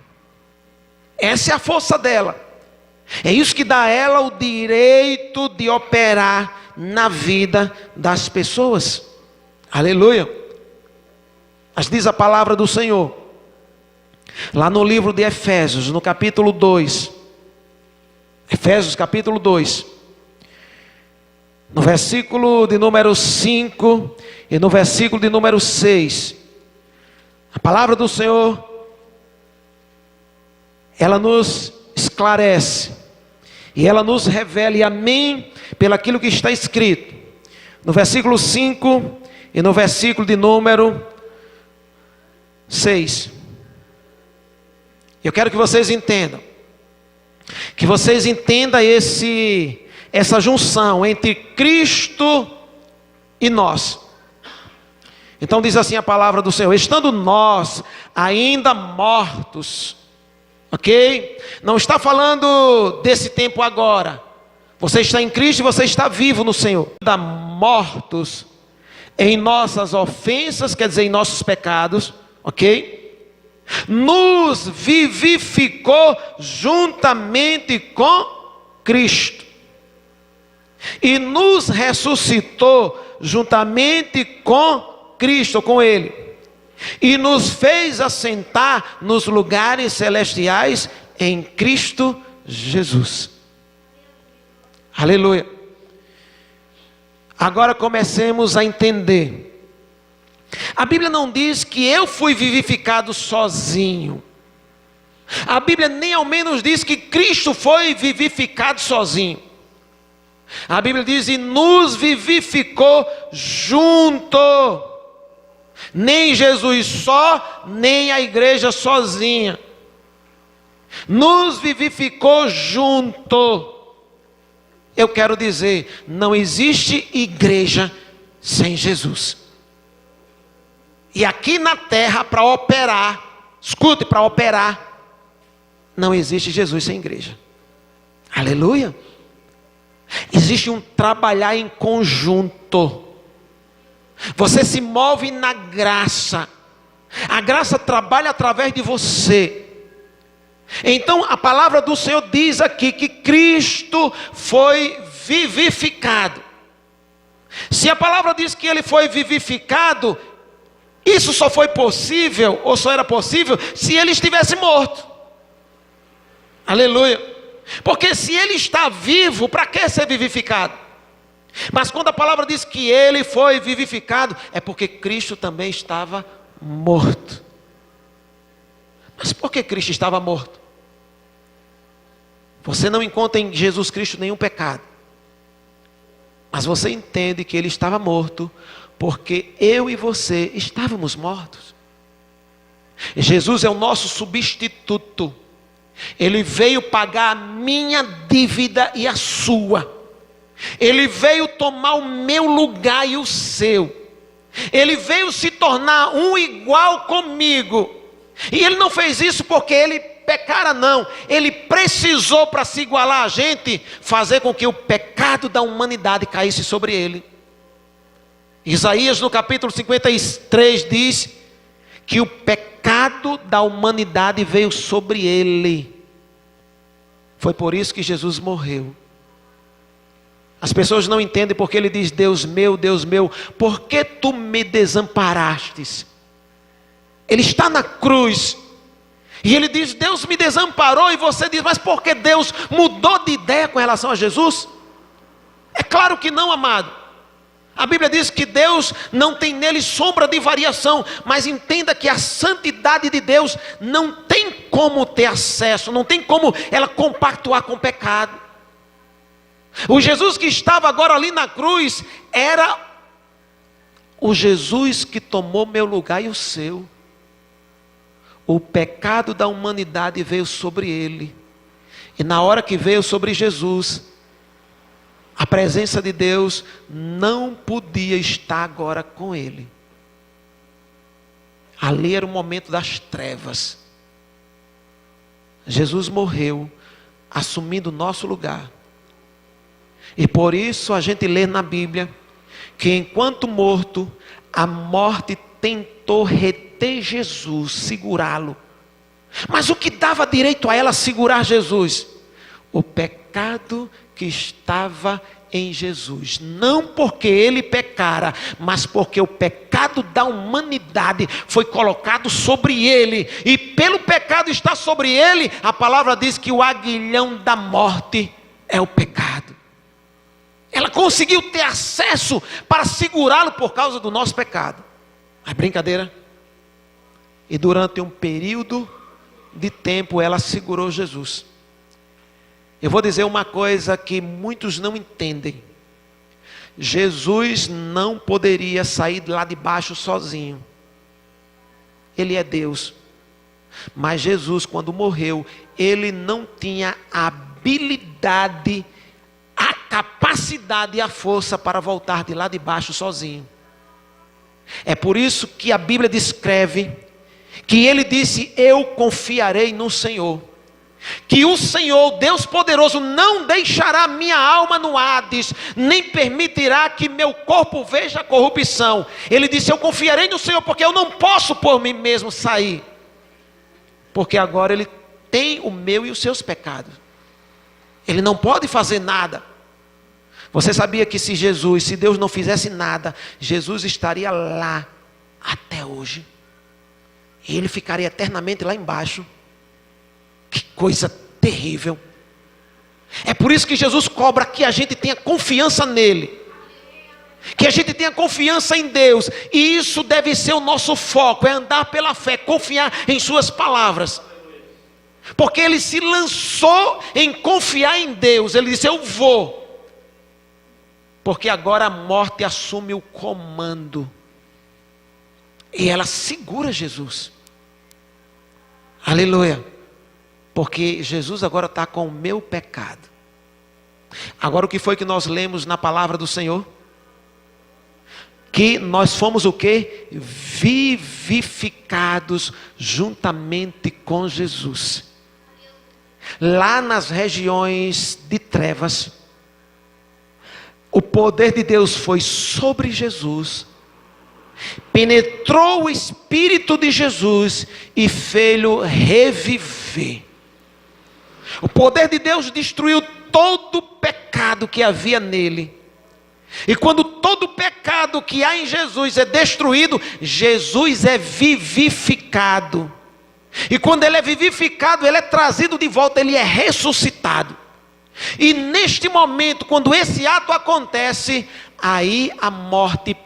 Essa é a força dela. É isso que dá a ela o direito de operar na vida das pessoas. Aleluia. Mas diz a palavra do Senhor, lá no livro de Efésios, no capítulo 2. Efésios capítulo 2. No versículo de número 5 e no versículo de número 6. A palavra do Senhor, ela nos esclarece. E ela nos revela, e a mim, pelaquilo que está escrito. No versículo 5 e no versículo de número 6. Eu quero que vocês entendam. Que vocês entendam essa junção entre Cristo e nós. Então diz assim a palavra do Senhor: estando nós ainda mortos, ok? Não está falando desse tempo agora. Você está em Cristo e você está vivo no Senhor. Ainda mortos em nossas ofensas, quer dizer, em nossos pecados, ok? Nos vivificou juntamente com Cristo. E nos ressuscitou juntamente com Cristo, com Ele. E nos fez assentar nos lugares celestiais em Cristo Jesus. Aleluia. Agora comecemos a entender. A Bíblia não diz que eu fui vivificado sozinho. A Bíblia nem ao menos diz que Cristo foi vivificado sozinho. A Bíblia diz: e nos vivificou junto. Nem Jesus só, nem a igreja sozinha. Nos vivificou junto. Eu quero dizer, não existe igreja sem Jesus. E aqui na terra, para operar, escute, para operar, não existe Jesus sem igreja. Aleluia. Existe um trabalhar em conjunto. Você se move na graça. A graça trabalha através de você. Então a palavra do Senhor diz aqui que Cristo foi vivificado. Se a palavra diz que ele foi vivificado, isso só foi possível, ou só era possível, se ele estivesse morto. Aleluia. Porque se ele está vivo, para que ser vivificado? Mas quando a palavra diz que ele foi vivificado, é porque Cristo também estava morto. Mas por que Cristo estava morto? Você não encontra em Jesus Cristo nenhum pecado. Mas você entende que ele estava morto, porque eu e você estávamos mortos. Jesus é o nosso substituto. Ele veio pagar a minha dívida e a sua. Ele veio tomar o meu lugar e o seu. Ele veio se tornar um igual comigo. E ele não fez isso porque ele pecara, não. Ele precisou, para se igualar a gente, fazer com que o pecado da humanidade caísse sobre ele. Isaías no capítulo 53 diz que o pecado da humanidade veio sobre ele. Foi por isso que Jesus morreu. As pessoas não entendem porque ele diz: Deus meu, por que tu me desamparastes? Ele está na cruz e ele diz: Deus me desamparou. E você diz: mas por que Deus mudou de ideia com relação a Jesus? É claro que não, amado. A Bíblia diz que Deus não tem nele sombra de variação. Mas entenda que a santidade de Deus não tem como ter acesso, não tem como ela compactuar com o pecado. O Jesus que estava agora ali na cruz era o Jesus que tomou meu lugar e o seu. O pecado da humanidade veio sobre ele. E na hora que veio sobre Jesus, a presença de Deus não podia estar agora com ele. Ali era o momento das trevas. Jesus morreu, assumindo o nosso lugar. E por isso a gente lê na Bíblia que enquanto morto, a morte tentou reter Jesus, segurá-lo. Mas o que dava direito a ela segurar Jesus? O pecado que estava em Jesus. Não porque ele pecara, mas porque o pecado da humanidade foi colocado sobre ele. E pelo pecado estar sobre ele, a palavra diz que o aguilhão da morte é o pecado. Ela conseguiu ter acesso para segurá-lo por causa do nosso pecado. É brincadeira? E durante um período de tempo ela segurou Jesus. Eu vou dizer uma coisa que muitos não entendem. Jesus não poderia sair lá de baixo sozinho. Ele é Deus. Mas Jesus, quando morreu, ele não tinha a habilidade, a capacidade e a força para voltar de lá de baixo sozinho. É por isso que a Bíblia descreve que ele disse: eu confiarei no Senhor. Que o Senhor, Deus poderoso, não deixará minha alma no Hades, nem permitirá que meu corpo veja a corrupção. Ele disse: eu confiarei no Senhor, porque eu não posso por mim mesmo sair. Porque agora ele tem o meu e os seus pecados. Ele não pode fazer nada. Você sabia que se Deus não fizesse nada, Jesus estaria lá até hoje. E ele ficaria eternamente lá embaixo. Que coisa terrível. É por isso que Jesus cobra que a gente tenha confiança nele. Que a gente tenha confiança em Deus. E isso deve ser o nosso foco, é andar pela fé, confiar em suas palavras. Porque ele se lançou em confiar em Deus. Ele disse: eu vou. Porque agora a morte assume o comando. E ela segura Jesus. Aleluia. Porque Jesus agora está com o meu pecado. Agora o que foi que nós lemos na palavra do Senhor? Que nós fomos o quê? Vivificados juntamente com Jesus. Lá nas regiões de trevas, o poder de Deus foi sobre Jesus, penetrou o Espírito de Jesus e fez-o reviver. O poder de Deus destruiu todo o pecado que havia nele. E quando todo pecado que há em Jesus é destruído, Jesus é vivificado. E quando ele é vivificado, ele é trazido de volta, ele é ressuscitado. E neste momento, quando esse ato acontece, aí a morte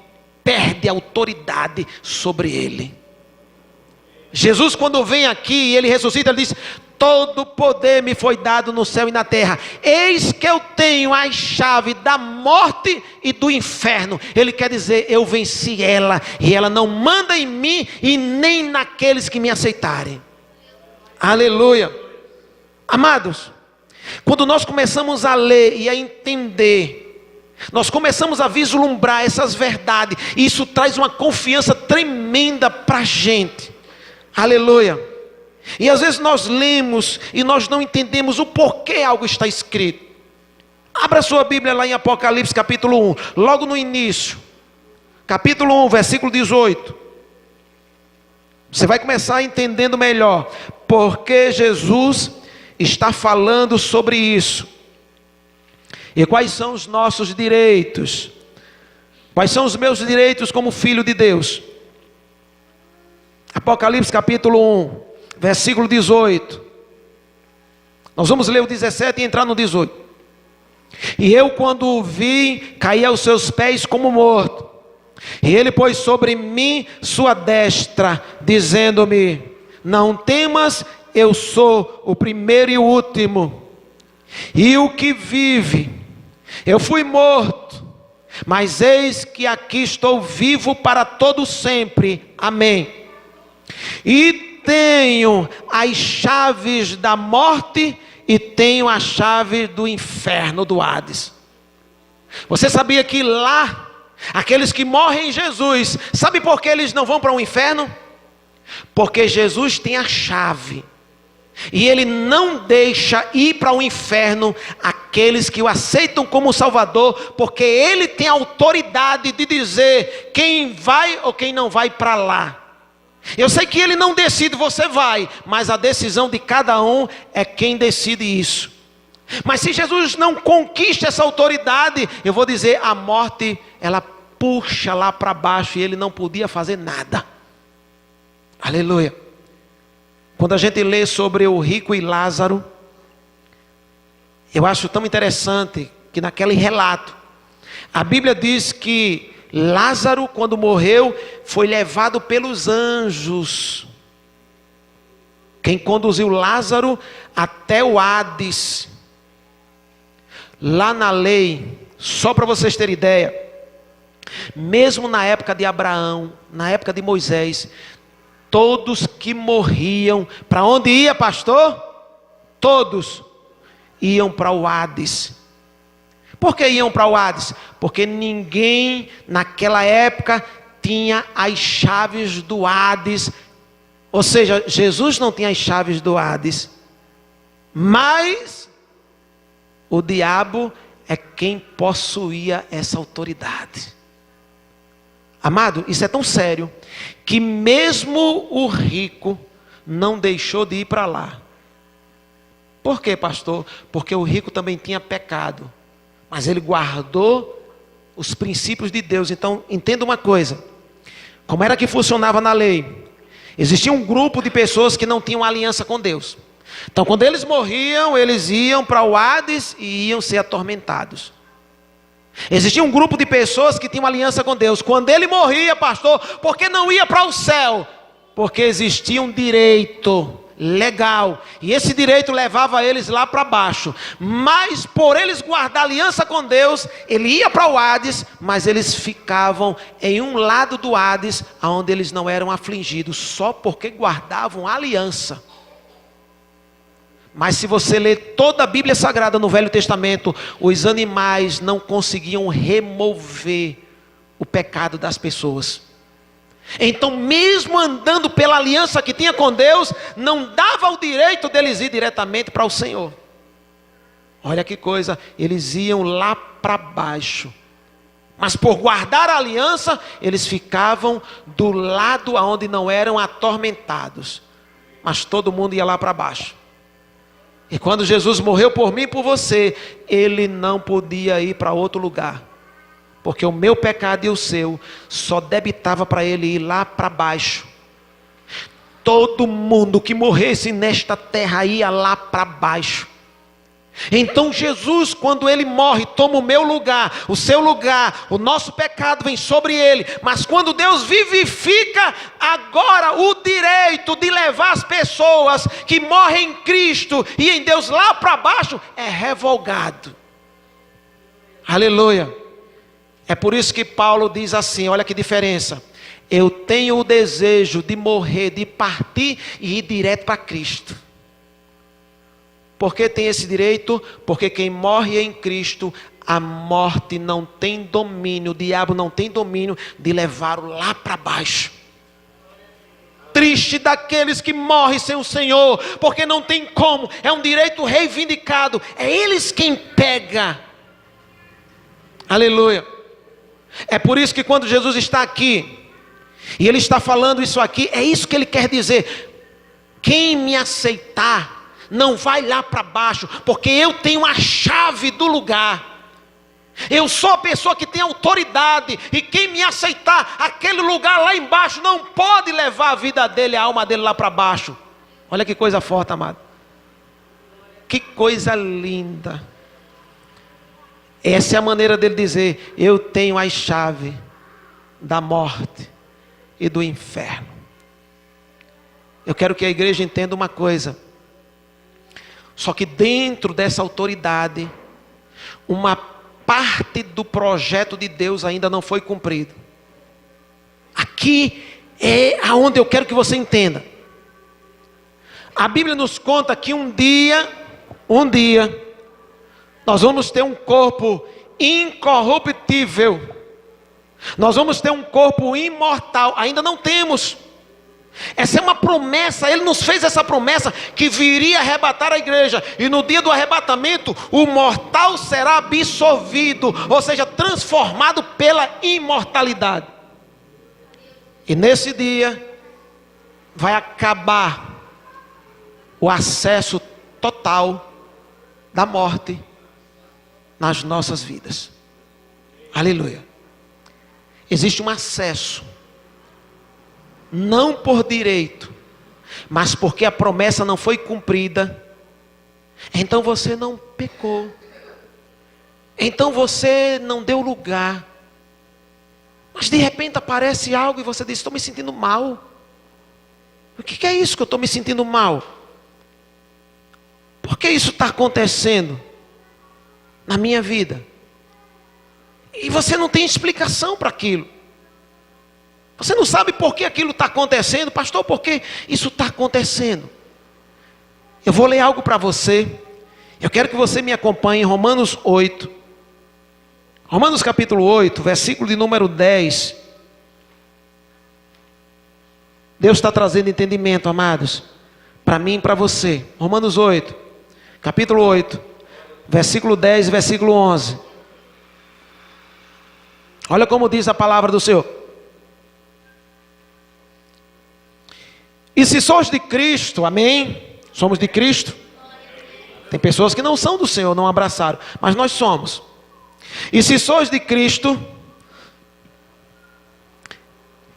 perde autoridade sobre ele. Jesus, quando vem aqui e ele ressuscita, ele diz: todo poder me foi dado no céu e na terra. Eis que eu tenho a chave da morte e do inferno. Ele quer dizer, eu venci ela, e ela não manda em mim e nem naqueles que me aceitarem. Aleluia. Amados, quando nós começamos a ler e a entender, nós começamos a vislumbrar essas verdades, e isso traz uma confiança tremenda para a gente. Aleluia. E às vezes nós lemos e nós não entendemos o porquê algo está escrito. Abra sua Bíblia lá em Apocalipse capítulo 1, logo no início, capítulo 1, versículo 18. Você vai começar entendendo melhor porque Jesus está falando sobre isso. E quais são os nossos direitos? Quais são os meus direitos como filho de Deus? Apocalipse capítulo 1, versículo 18. Nós vamos ler o 17 e entrar no 18. E eu, quando o vi, caí aos seus pés como morto. E ele pôs sobre mim sua destra, dizendo-me: não temas, eu sou o primeiro e o último, e o que vive. Eu fui morto, mas eis que aqui estou vivo para todo sempre. Amém. E tenho as chaves da morte e tenho a chave do inferno, do Hades. Você sabia que lá, aqueles que morrem em Jesus, sabe por que eles não vão para o inferno? Porque Jesus tem a chave, e ele não deixa ir para o inferno aqueles que o aceitam como Salvador, porque ele tem a autoridade de dizer quem vai ou quem não vai para lá. Eu sei que ele não decide, você vai, mas a decisão de cada um é quem decide isso. Mas se Jesus não conquista essa autoridade, eu vou dizer, a morte, ela puxa lá para baixo, e ele não podia fazer nada. Aleluia. Quando a gente lê sobre o rico e Lázaro, eu acho tão interessante que naquele relato, a Bíblia diz que Lázaro, quando morreu, foi levado pelos anjos. Quem conduziu Lázaro até o Hades. Lá na lei, só para vocês terem ideia, mesmo na época de Abraão, na época de Moisés, todos que morriam, para onde ia, pastor? Todos iam para o Hades. Por que iam para o Hades? Porque ninguém naquela época tinha as chaves do Hades. Ou seja, Jesus não tinha as chaves do Hades, mas o diabo é quem possuía essa autoridade. Amado, isso é tão sério, que mesmo o rico não deixou de ir para lá. Por quê, pastor? Porque o rico também tinha pecado, mas ele guardou os princípios de Deus. Então, entenda uma coisa. Como era que funcionava na lei? Existia um grupo de pessoas que não tinham aliança com Deus. Então, quando eles morriam, eles iam para o Hades e iam ser atormentados. Existia um grupo de pessoas que tinham aliança com Deus. Quando ele morria, pastor, por que não ia para o céu? Porque existia um direito legal, e esse direito levava eles lá para baixo. Mas por eles guardar aliança com Deus, ele ia para o Hades, mas eles ficavam em um lado do Hades, onde eles não eram afligidos, só porque guardavam a aliança. Mas se você ler toda a Bíblia Sagrada no Velho Testamento, os animais não conseguiam remover o pecado das pessoas. Então, mesmo andando pela aliança que tinha com Deus, não dava o direito deles ir diretamente para o Senhor. Olha que coisa, eles iam lá para baixo. Mas por guardar a aliança, eles ficavam do lado onde não eram atormentados. Mas todo mundo ia lá para baixo. E quando Jesus morreu por mim e por você, ele não podia ir para outro lugar. Porque o meu pecado e o seu só debitava para ele ir lá para baixo. Todo mundo que morresse nesta terra ia lá para baixo. Então Jesus, quando ele morre, toma o meu lugar, o seu lugar, o nosso pecado vem sobre ele. Mas quando Deus vivifica agora o direito de levar as pessoas que morrem em Cristo e em Deus lá para baixo, é revogado. Aleluia. É por isso que Paulo diz assim, olha que diferença. Eu tenho o desejo de morrer, de partir e ir direto para Cristo. Por que tem esse direito? Porque quem morre em Cristo, a morte não tem domínio, o diabo não tem domínio de levá-lo lá para baixo. Triste daqueles que morrem sem o Senhor, porque não tem como, é um direito reivindicado, é eles quem pega. Aleluia. É por isso que quando Jesus está aqui, e ele está falando isso aqui, é isso que ele quer dizer. Quem me aceitar, não vai lá para baixo, porque eu tenho a chave do lugar. Eu sou a pessoa que tem autoridade, e quem me aceitar, aquele lugar lá embaixo não pode levar a vida dele, a alma dele lá para baixo. Olha que coisa forte, amado. Que coisa linda. Essa é a maneira dele dizer: eu tenho a chave da morte e do inferno. Eu quero que a igreja entenda uma coisa. Só que dentro dessa autoridade, uma parte do projeto de Deus ainda não foi cumprida. Aqui é aonde eu quero que você entenda. A Bíblia nos conta que um dia, nós vamos ter um corpo incorruptível. Nós vamos ter um corpo imortal. Ainda não temos. Essa é uma promessa, ele nos fez essa promessa que viria arrebatar a igreja, e no dia do arrebatamento o mortal será absorvido, ou seja, transformado pela imortalidade. E nesse dia vai acabar o acesso total da morte nas nossas vidas. Aleluia. Existe um acesso, não por direito, mas porque a promessa não foi cumprida. Então você não pecou, então você não deu lugar. Mas de repente aparece algo e você diz: estou me sentindo mal. O que é isso que eu estou me sentindo mal? Por que isso está acontecendo na minha vida? E você não tem explicação para aquilo. Você não sabe por que aquilo está acontecendo. Pastor, por que isso está acontecendo? Eu vou ler algo para você. Eu quero que você me acompanhe em Romanos 8. Romanos capítulo 8, versículo de número 10. Deus está trazendo entendimento, amados, para mim e para você. Romanos 8, capítulo 8, versículo 10 e versículo 11. Olha como diz a palavra do Senhor. E se sois de Cristo, amém? Somos de Cristo. Tem pessoas que não são do Senhor, não abraçaram, mas nós somos. E se sois de Cristo,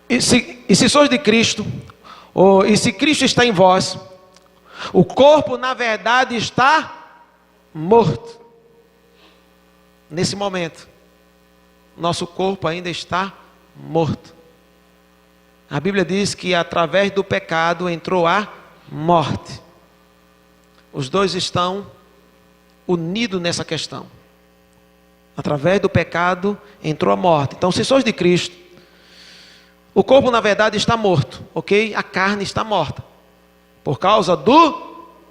e se sois de Cristo, e se Cristo está em vós, o corpo na verdade está morto. Nesse momento, nosso corpo ainda está morto. A Bíblia diz que através do pecado entrou a morte. Os dois estão unidos nessa questão. Através do pecado entrou a morte. Então, se sois de Cristo, o corpo na verdade está morto, ok? A carne está morta por causa do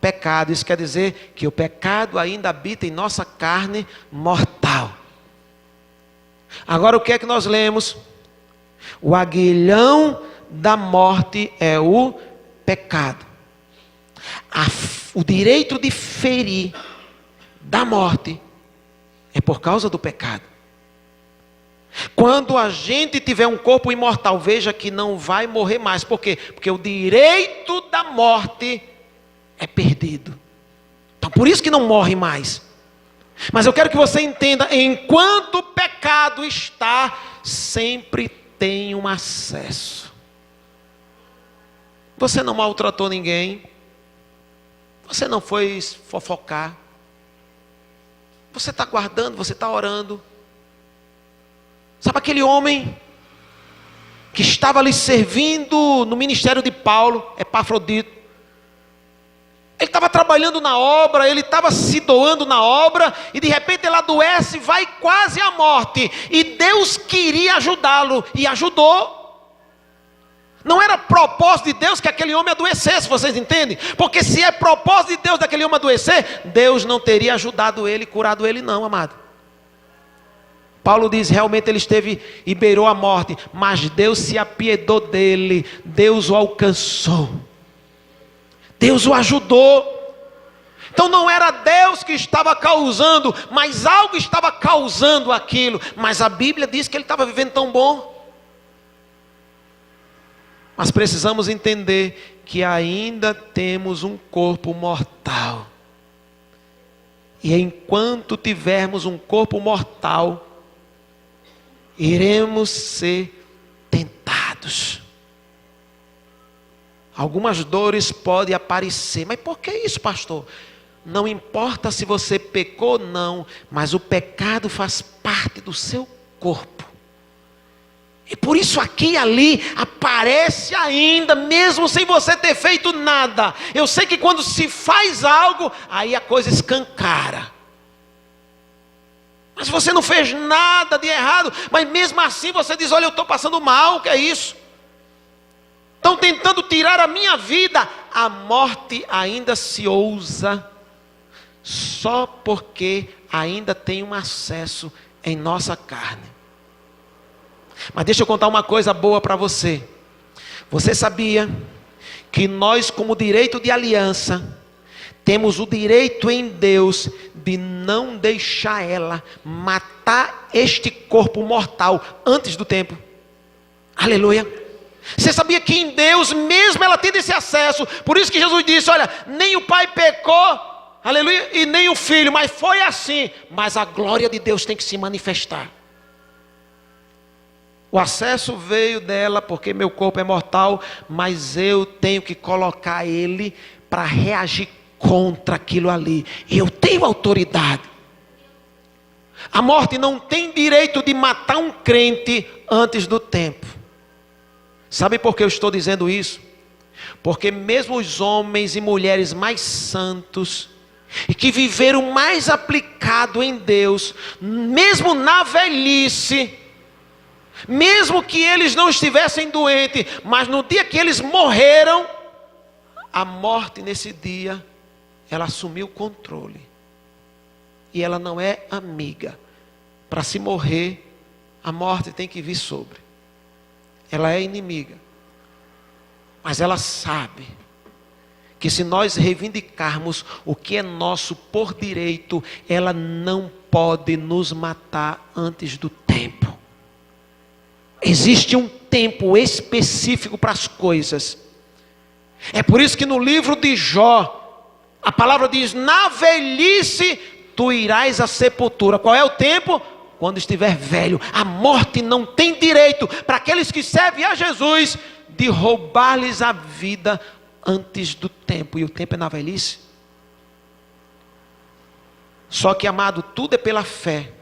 pecado. Isso quer dizer que o pecado ainda habita em nossa carne mortal. Agora o que é que nós lemos? O aguilhão da morte é o pecado. O direito de ferir da morte é por causa do pecado. Quando a gente tiver um corpo imortal, veja que não vai morrer mais. Por quê? Porque o direito da morte é perdido. Então por isso que não morre mais. Mas eu quero que você entenda, enquanto o pecado está, sempre tem um acesso. Você não maltratou ninguém, você não foi fofocar, você está guardando, você está orando. Sabe aquele homem que estava ali servindo no ministério de Paulo, Epafrodito? Ele estava trabalhando na obra, ele estava se doando na obra, e de repente ele adoece, vai quase à morte, e Deus queria ajudá-lo, e ajudou. Não era propósito de Deus que aquele homem adoecesse, vocês entendem? Porque se é propósito de Deus daquele homem adoecer, Deus não teria ajudado ele, curado ele não, amado. Paulo diz, realmente ele esteve e beirou a morte, mas Deus se apiedou dele, Deus o alcançou, Deus o ajudou. Então não era Deus que estava causando, mas algo estava causando aquilo. Mas a Bíblia diz que ele estava vivendo tão bom. Mas precisamos entender que ainda temos um corpo mortal. E enquanto tivermos um corpo mortal, iremos ser tentados. Algumas dores podem aparecer. Mas por que isso, pastor? Não importa se você pecou ou não, mas o pecado faz parte do seu corpo. E por isso aqui e ali aparece ainda, mesmo sem você ter feito nada. Eu sei que quando se faz algo, aí a coisa escancara. Mas você não fez nada de errado, mas mesmo assim você diz, olha, eu estou passando mal, o que é isso? Estão tentando tirar a minha vida. A morte ainda se ousa, só porque ainda tem um acesso em nossa carne. Mas deixa eu contar uma coisa boa para você. Você sabia que nós, como direito de aliança, temos o direito em Deus de não deixar ela matar este corpo mortal antes do tempo? Aleluia. Você sabia que em Deus mesmo ela tem esse acesso? Por isso que Jesus disse, olha, nem o pai pecou, aleluia, e nem o filho, mas foi assim. Mas a glória de Deus tem que se manifestar. O acesso veio dela porque meu corpo é mortal, mas eu tenho que colocar ele para reagir contra aquilo ali. E eu tenho autoridade. A morte não tem direito de matar um crente antes do tempo. Sabe por que eu estou dizendo isso? Porque mesmo os homens e mulheres mais santos, e que viveram mais aplicado em Deus, mesmo na velhice, mesmo que eles não estivessem doentes, mas no dia que eles morreram, a morte nesse dia, ela assumiu o controle. E ela não é amiga. Para se morrer, a morte tem que vir sobre. Ela é inimiga. Mas ela sabe que se nós reivindicarmos o que é nosso por direito, ela não pode nos matar antes do tempo. Existe um tempo específico para as coisas. É por isso que no livro de Jó, a palavra diz, na velhice tu irás à sepultura. Qual é o tempo? Quando estiver velho. A morte não tem direito para aqueles que servem a Jesus de roubar-lhes a vida antes do tempo. E o tempo é na velhice. Só que, amado, tudo é pela fé.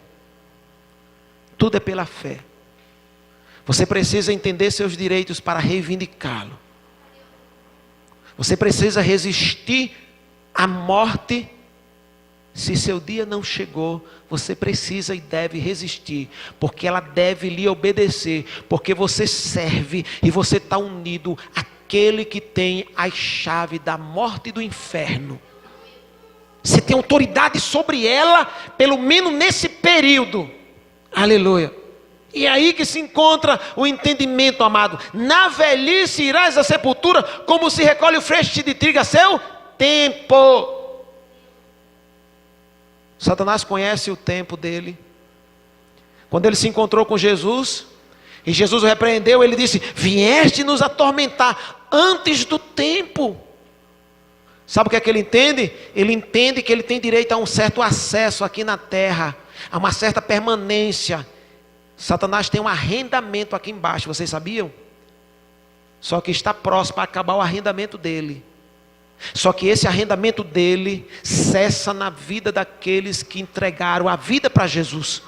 Tudo é pela fé. Você precisa entender seus direitos para reivindicá-lo. Você precisa resistir à morte. Se seu dia não chegou, você precisa e deve resistir, porque ela deve lhe obedecer, porque você serve e você está unido àquele que tem as chaves da morte e do inferno. Você tem autoridade sobre ela, pelo menos nesse período. Aleluia. E é aí que se encontra o entendimento, amado. Na velhice irás à sepultura, como se recolhe o feixe de trigo a seu tempo. Satanás conhece o tempo dele. Quando ele se encontrou com Jesus, e Jesus o repreendeu, ele disse, vieste nos atormentar antes do tempo. Sabe o que é que ele entende? Ele entende que ele tem direito a um certo acesso aqui na terra, a uma certa permanência. Satanás tem um arrendamento aqui embaixo, vocês sabiam? Só que está próximo a acabar o arrendamento dele. Só que esse arrendamento dele cessa na vida daqueles que entregaram a vida para Jesus.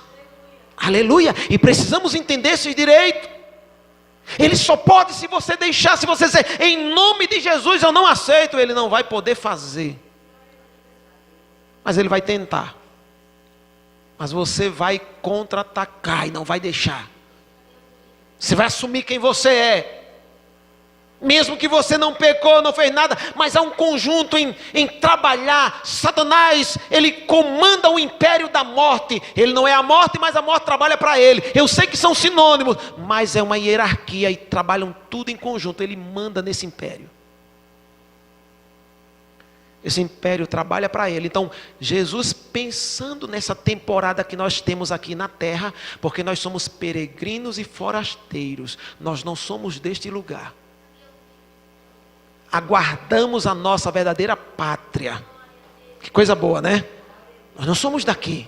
Aleluia! E precisamos entender esse direito. Ele só pode se você deixar, se você dizer, em nome de Jesus eu não aceito, ele não vai poder fazer. Mas ele vai tentar. Mas você vai contra-atacar e não vai deixar. Você vai assumir quem você é. Mesmo que você não pecou, não fez nada, mas há um conjunto em trabalhar. Satanás, ele comanda o império da morte. Ele não é a morte, mas a morte trabalha para ele. Eu sei que são sinônimos, mas é uma hierarquia e trabalham tudo em conjunto. Ele manda nesse império. Esse império trabalha para ele. Então, Jesus, pensando nessa temporada que nós temos aqui na terra, porque nós somos peregrinos e forasteiros, nós não somos deste lugar. Aguardamos a nossa verdadeira pátria. Que coisa boa, né? Nós não somos daqui.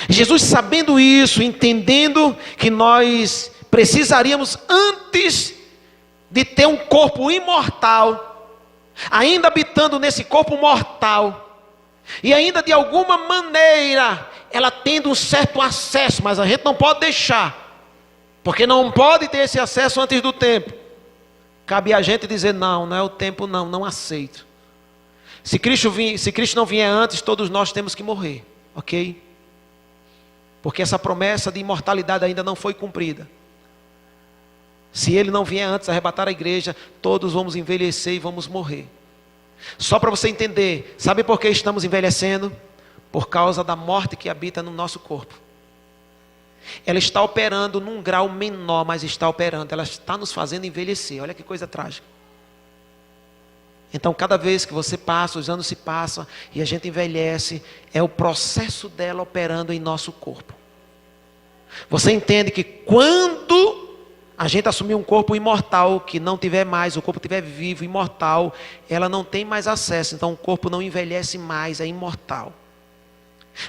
Jesus, sabendo isso, entendendo que nós precisaríamos, antes de ter um corpo imortal, ainda habitando nesse corpo mortal, e ainda de alguma maneira ela tendo um certo acesso, mas a gente não pode deixar, porque não pode ter esse acesso antes do tempo. Cabe a gente dizer, não é o tempo, não aceito. Se Cristo não vier antes, todos nós temos que morrer, ok? Porque essa promessa de imortalidade ainda não foi cumprida. Se Ele não vier antes arrebatar a igreja, todos vamos envelhecer e vamos morrer. Só para você entender, sabe por que estamos envelhecendo? Por causa da morte que habita no nosso corpo. Ela está operando num grau menor, mas está operando. Ela está nos fazendo envelhecer. Olha que coisa trágica. Então, cada vez que você passa, os anos se passam e a gente envelhece, é o processo dela operando em nosso corpo. Você entende que quando a gente assumir um corpo imortal, que não tiver mais, o corpo estiver vivo, imortal, ela não tem mais acesso. Então, o corpo não envelhece mais, é imortal.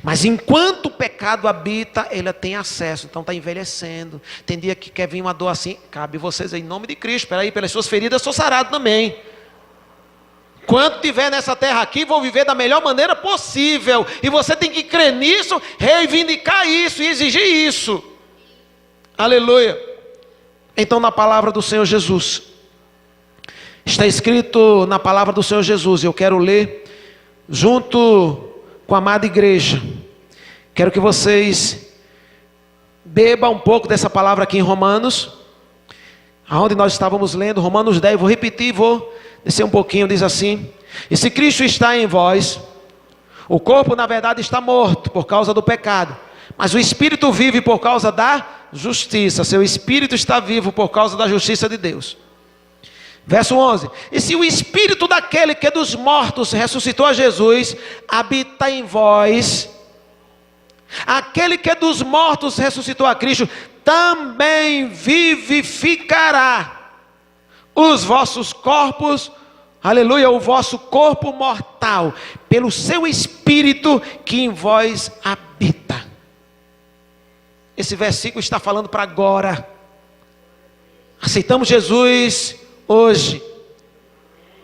Mas enquanto o pecado habita, ela tem acesso, então está envelhecendo. Tem dia que quer vir uma dor assim, cabe vocês em nome de Cristo. Espera aí, pelas suas feridas eu sou sarado também. Quando tiver nessa terra aqui, vou viver da melhor maneira possível. E você tem que crer nisso, reivindicar isso e exigir isso. Aleluia. Então, na palavra do Senhor Jesus, está escrito na palavra do Senhor Jesus, eu quero ler junto com a amada igreja. Quero que vocês bebam um pouco dessa palavra aqui em Romanos, aonde nós estávamos lendo, Romanos 10, vou repetir, vou descer um pouquinho, diz assim: e se Cristo está em vós, o corpo na verdade está morto por causa do pecado, mas o Espírito vive por causa da justiça. Seu Espírito está vivo por causa da justiça de Deus. Verso 11: e se o Espírito daquele que dos mortos ressuscitou a Jesus habita em vós, aquele que dos mortos ressuscitou a Cristo também vivificará os vossos corpos, aleluia, o vosso corpo mortal, pelo seu Espírito que em vós habita. Esse versículo está falando para agora. Aceitamos Jesus hoje,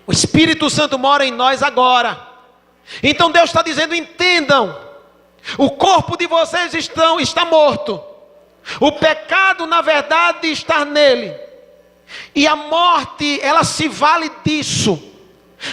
o Espírito Santo mora em nós agora. Então Deus está dizendo, entendam, o corpo de vocês está morto, o pecado na verdade está nele, e a morte ela se vale disso.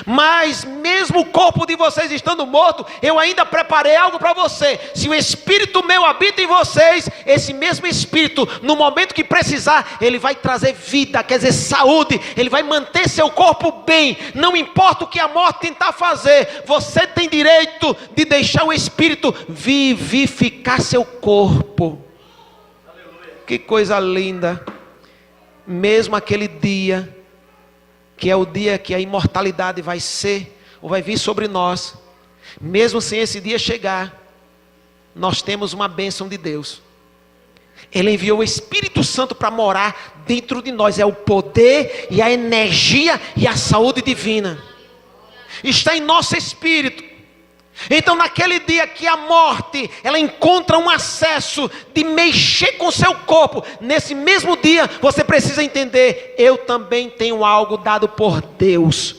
Mas mesmo o corpo de vocês estando morto, eu ainda preparei algo para você. Se o Espírito meu habita em vocês, esse mesmo Espírito, no momento que precisar, ele vai trazer vida, quer dizer saúde. Ele vai manter seu corpo bem. Não importa o que a morte tentar fazer, você tem direito de deixar o Espírito vivificar seu corpo. Aleluia. Que coisa linda. Mesmo aquele dia, que é o dia que a imortalidade vai ser, ou vai vir sobre nós, mesmo sem esse dia chegar, nós temos uma bênção de Deus. Ele enviou o Espírito Santo para morar dentro de nós, é o poder e a energia e a saúde divina. está em nosso espírito. Então naquele dia que a morte, ela encontra um acesso de mexer com o seu corpo, nesse mesmo dia você precisa entender: eu também tenho algo dado por Deus.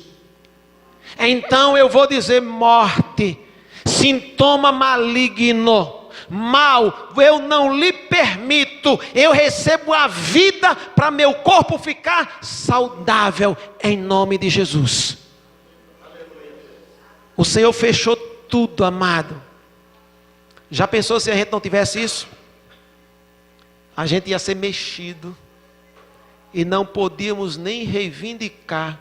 Então eu vou dizer: morte, sintoma maligno, mal, eu não lhe permito. Eu recebo a vida para meu corpo ficar saudável, em nome de Jesus. O Senhor fechou tudo, amado. Já pensou se a gente não tivesse isso? A gente ia ser mexido e não podíamos nem reivindicar.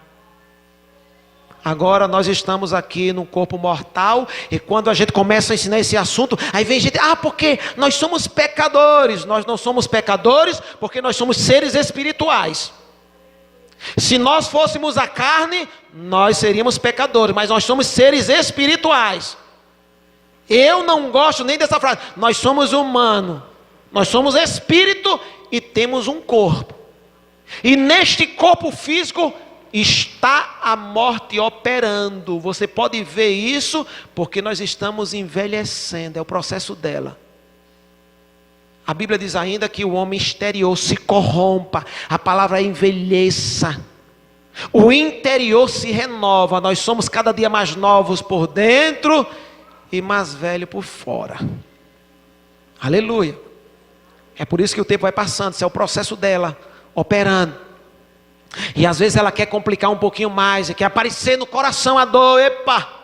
Agora nós estamos aqui no corpo mortal, e quando a gente começa a ensinar esse assunto, aí vem gente: porque nós somos pecadores. Nós não somos pecadores, porque nós somos seres espirituais. Se nós fôssemos a carne, nós seríamos pecadores, mas nós somos seres espirituais. Eu não gosto nem dessa frase. Nós somos humanos, nós somos espírito e temos um corpo. E neste corpo físico está a morte operando. Você pode ver isso porque nós estamos envelhecendo, é o processo dela. A Bíblia diz ainda que o homem exterior se corrompa, a palavra é envelheça. O interior se renova. Nós somos cada dia mais novos por dentro e mais velho por fora. Aleluia. É por isso que o tempo vai passando. Isso é o processo dela operando. E às vezes ela quer complicar um pouquinho mais, e quer aparecer no coração a dor. Epa!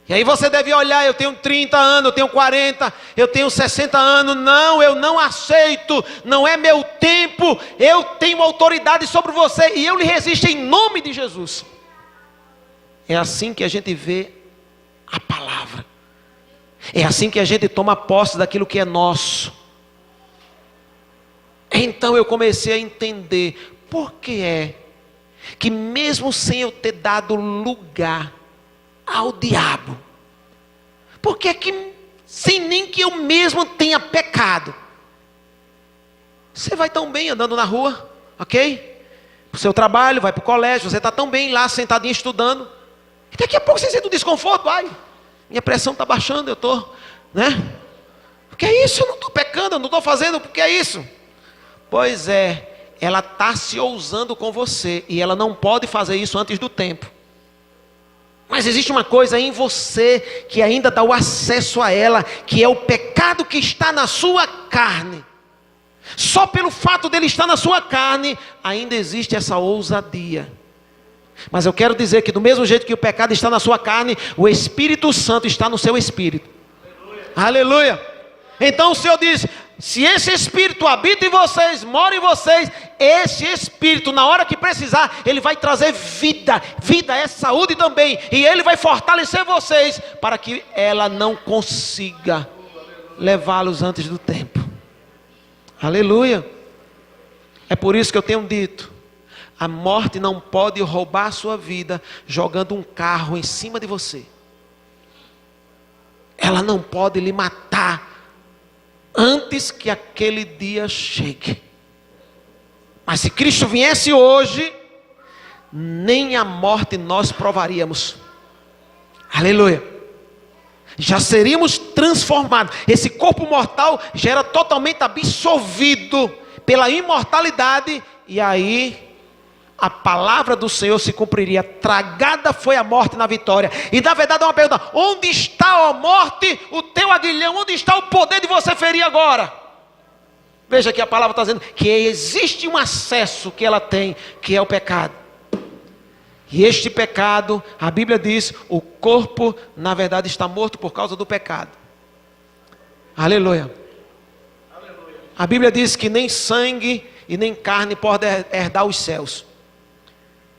E aí você deve olhar: eu tenho 30 anos, eu tenho 40, eu tenho 60 anos. Não, eu não aceito, não é meu tempo. Eu tenho autoridade sobre você e eu lhe resisto em nome de Jesus. É assim que a gente vê a palavra. É assim que a gente toma posse daquilo que é nosso. Então eu comecei a entender por que é que mesmo sem eu ter dado lugar ao diabo, por que é que sem nem que eu mesmo tenha pecado, você vai tão bem andando na rua, ok? Para o seu trabalho, vai para o colégio, você está tão bem lá sentadinho estudando, e daqui a pouco você sente um desconforto. Ai, minha pressão está baixando, eu estou, né? O que é isso? Eu não estou pecando, eu não estou fazendo, o que é isso? Pois é, ela está se ousando com você, e ela não pode fazer isso antes do tempo. Mas existe uma coisa em você que ainda dá o acesso a ela, que é o pecado que está na sua carne. Só pelo fato dele estar na sua carne, ainda existe essa ousadia. Mas eu quero dizer que do mesmo jeito que o pecado está na sua carne, o Espírito Santo está no seu espírito. Aleluia! Então o Senhor diz: se esse Espírito habita em vocês, mora em vocês, esse Espírito, na hora que precisar, ele vai trazer vida. Vida é saúde também. E ele vai fortalecer vocês, para que ela não consiga levá-los antes do tempo. Aleluia. É por isso que eu tenho dito: a morte não pode roubar a sua vida jogando um carro em cima de você. Ela não pode lhe matar antes que aquele dia chegue. Mas se Cristo viesse hoje, nem a morte nós provaríamos. Aleluia. Já seríamos transformados. Esse corpo mortal já era totalmente absorvido pela imortalidade. E aí a palavra do Senhor se cumpriria: tragada foi a morte na vitória. E na verdade é uma pergunta: onde está, ó morte, o teu aguilhão? Onde está o poder de você ferir agora? Veja que a palavra está dizendo que existe um acesso que ela tem, que é o pecado. E este pecado, a Bíblia diz, o corpo na verdade está morto por causa do pecado. Aleluia. A Bíblia diz que nem sangue e nem carne podem herdar os céus.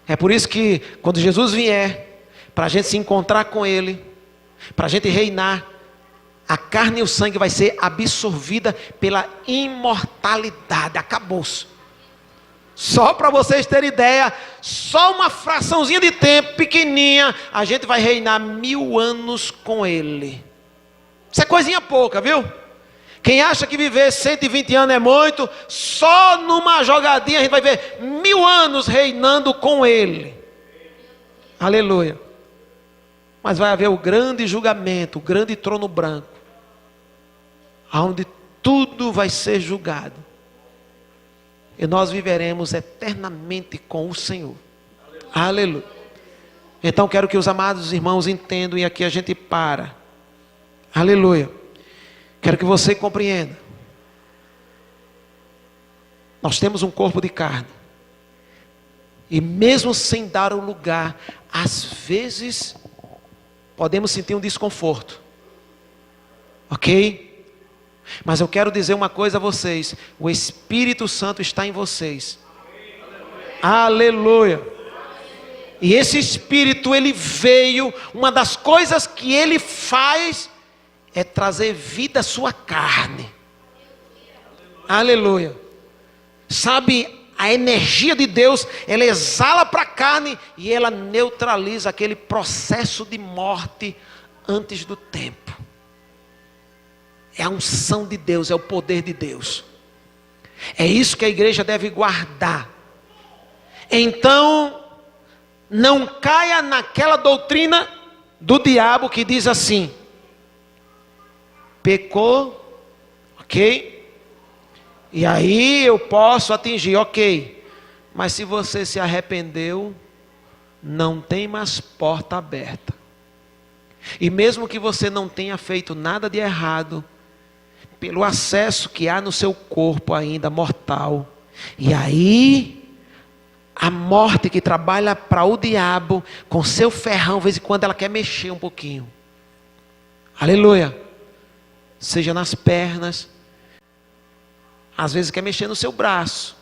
É por isso que quando Jesus vier, para a gente se encontrar com Ele, para a gente reinar, a carne e o sangue vai ser absorvida pela imortalidade. Acabou-se. Só para vocês terem ideia, só uma fraçãozinha de tempo, pequenininha, a gente vai reinar 1000 anos com Ele. Isso é coisinha pouca, viu? Quem acha que viver 120 anos é muito, só numa jogadinha a gente vai ver 1000 anos reinando com Ele. Aleluia. Mas vai haver o grande julgamento, o grande trono branco, onde tudo vai ser julgado. E nós viveremos eternamente com o Senhor. Aleluia. Então quero que os amados irmãos entendam, e aqui a gente para. Aleluia. Quero que você compreenda. Nós temos um corpo de carne. E mesmo sem dar o lugar, às vezes podemos sentir um desconforto. Ok? Mas eu quero dizer uma coisa a vocês: o Espírito Santo está em vocês. Aleluia. E esse Espírito, ele veio, uma das coisas que ele faz é trazer vida à sua carne. Aleluia. Sabe, a energia de Deus, ela exala para a carne e ela neutraliza aquele processo de morte antes do tempo. É a unção de Deus, é o poder de Deus. É isso que a igreja deve guardar. Então, não caia naquela doutrina do diabo que diz assim: pecou, ok? E aí eu posso atingir, ok. Mas se você se arrependeu, não tem mais porta aberta. E mesmo que você não tenha feito nada de errado, pelo acesso que há no seu corpo ainda mortal, e aí a morte que trabalha para o diabo, com seu ferrão, de vez em quando ela quer mexer um pouquinho. Aleluia. Seja nas pernas, às vezes quer mexer no seu braço,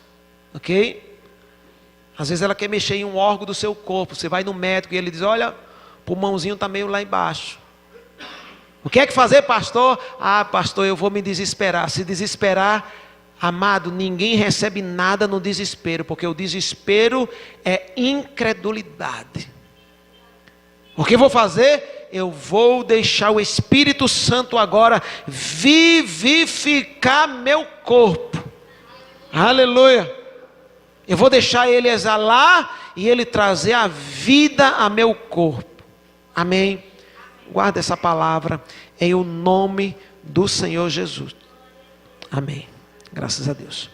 ok? Às vezes ela quer mexer em um órgão do seu corpo. Você vai no médico e ele diz: olha, o pulmãozinho está meio lá embaixo. O que é que fazer, pastor? Ah, pastor, eu vou me desesperar. Se desesperar, amado, ninguém recebe nada no desespero, porque o desespero é incredulidade. O que eu vou fazer? Eu vou deixar o Espírito Santo agora vivificar meu corpo. Aleluia. Eu vou deixar ele exalar e ele trazer a vida a meu corpo. Amém. Guarda essa palavra em o nome do Senhor Jesus. Amém. Graças a Deus.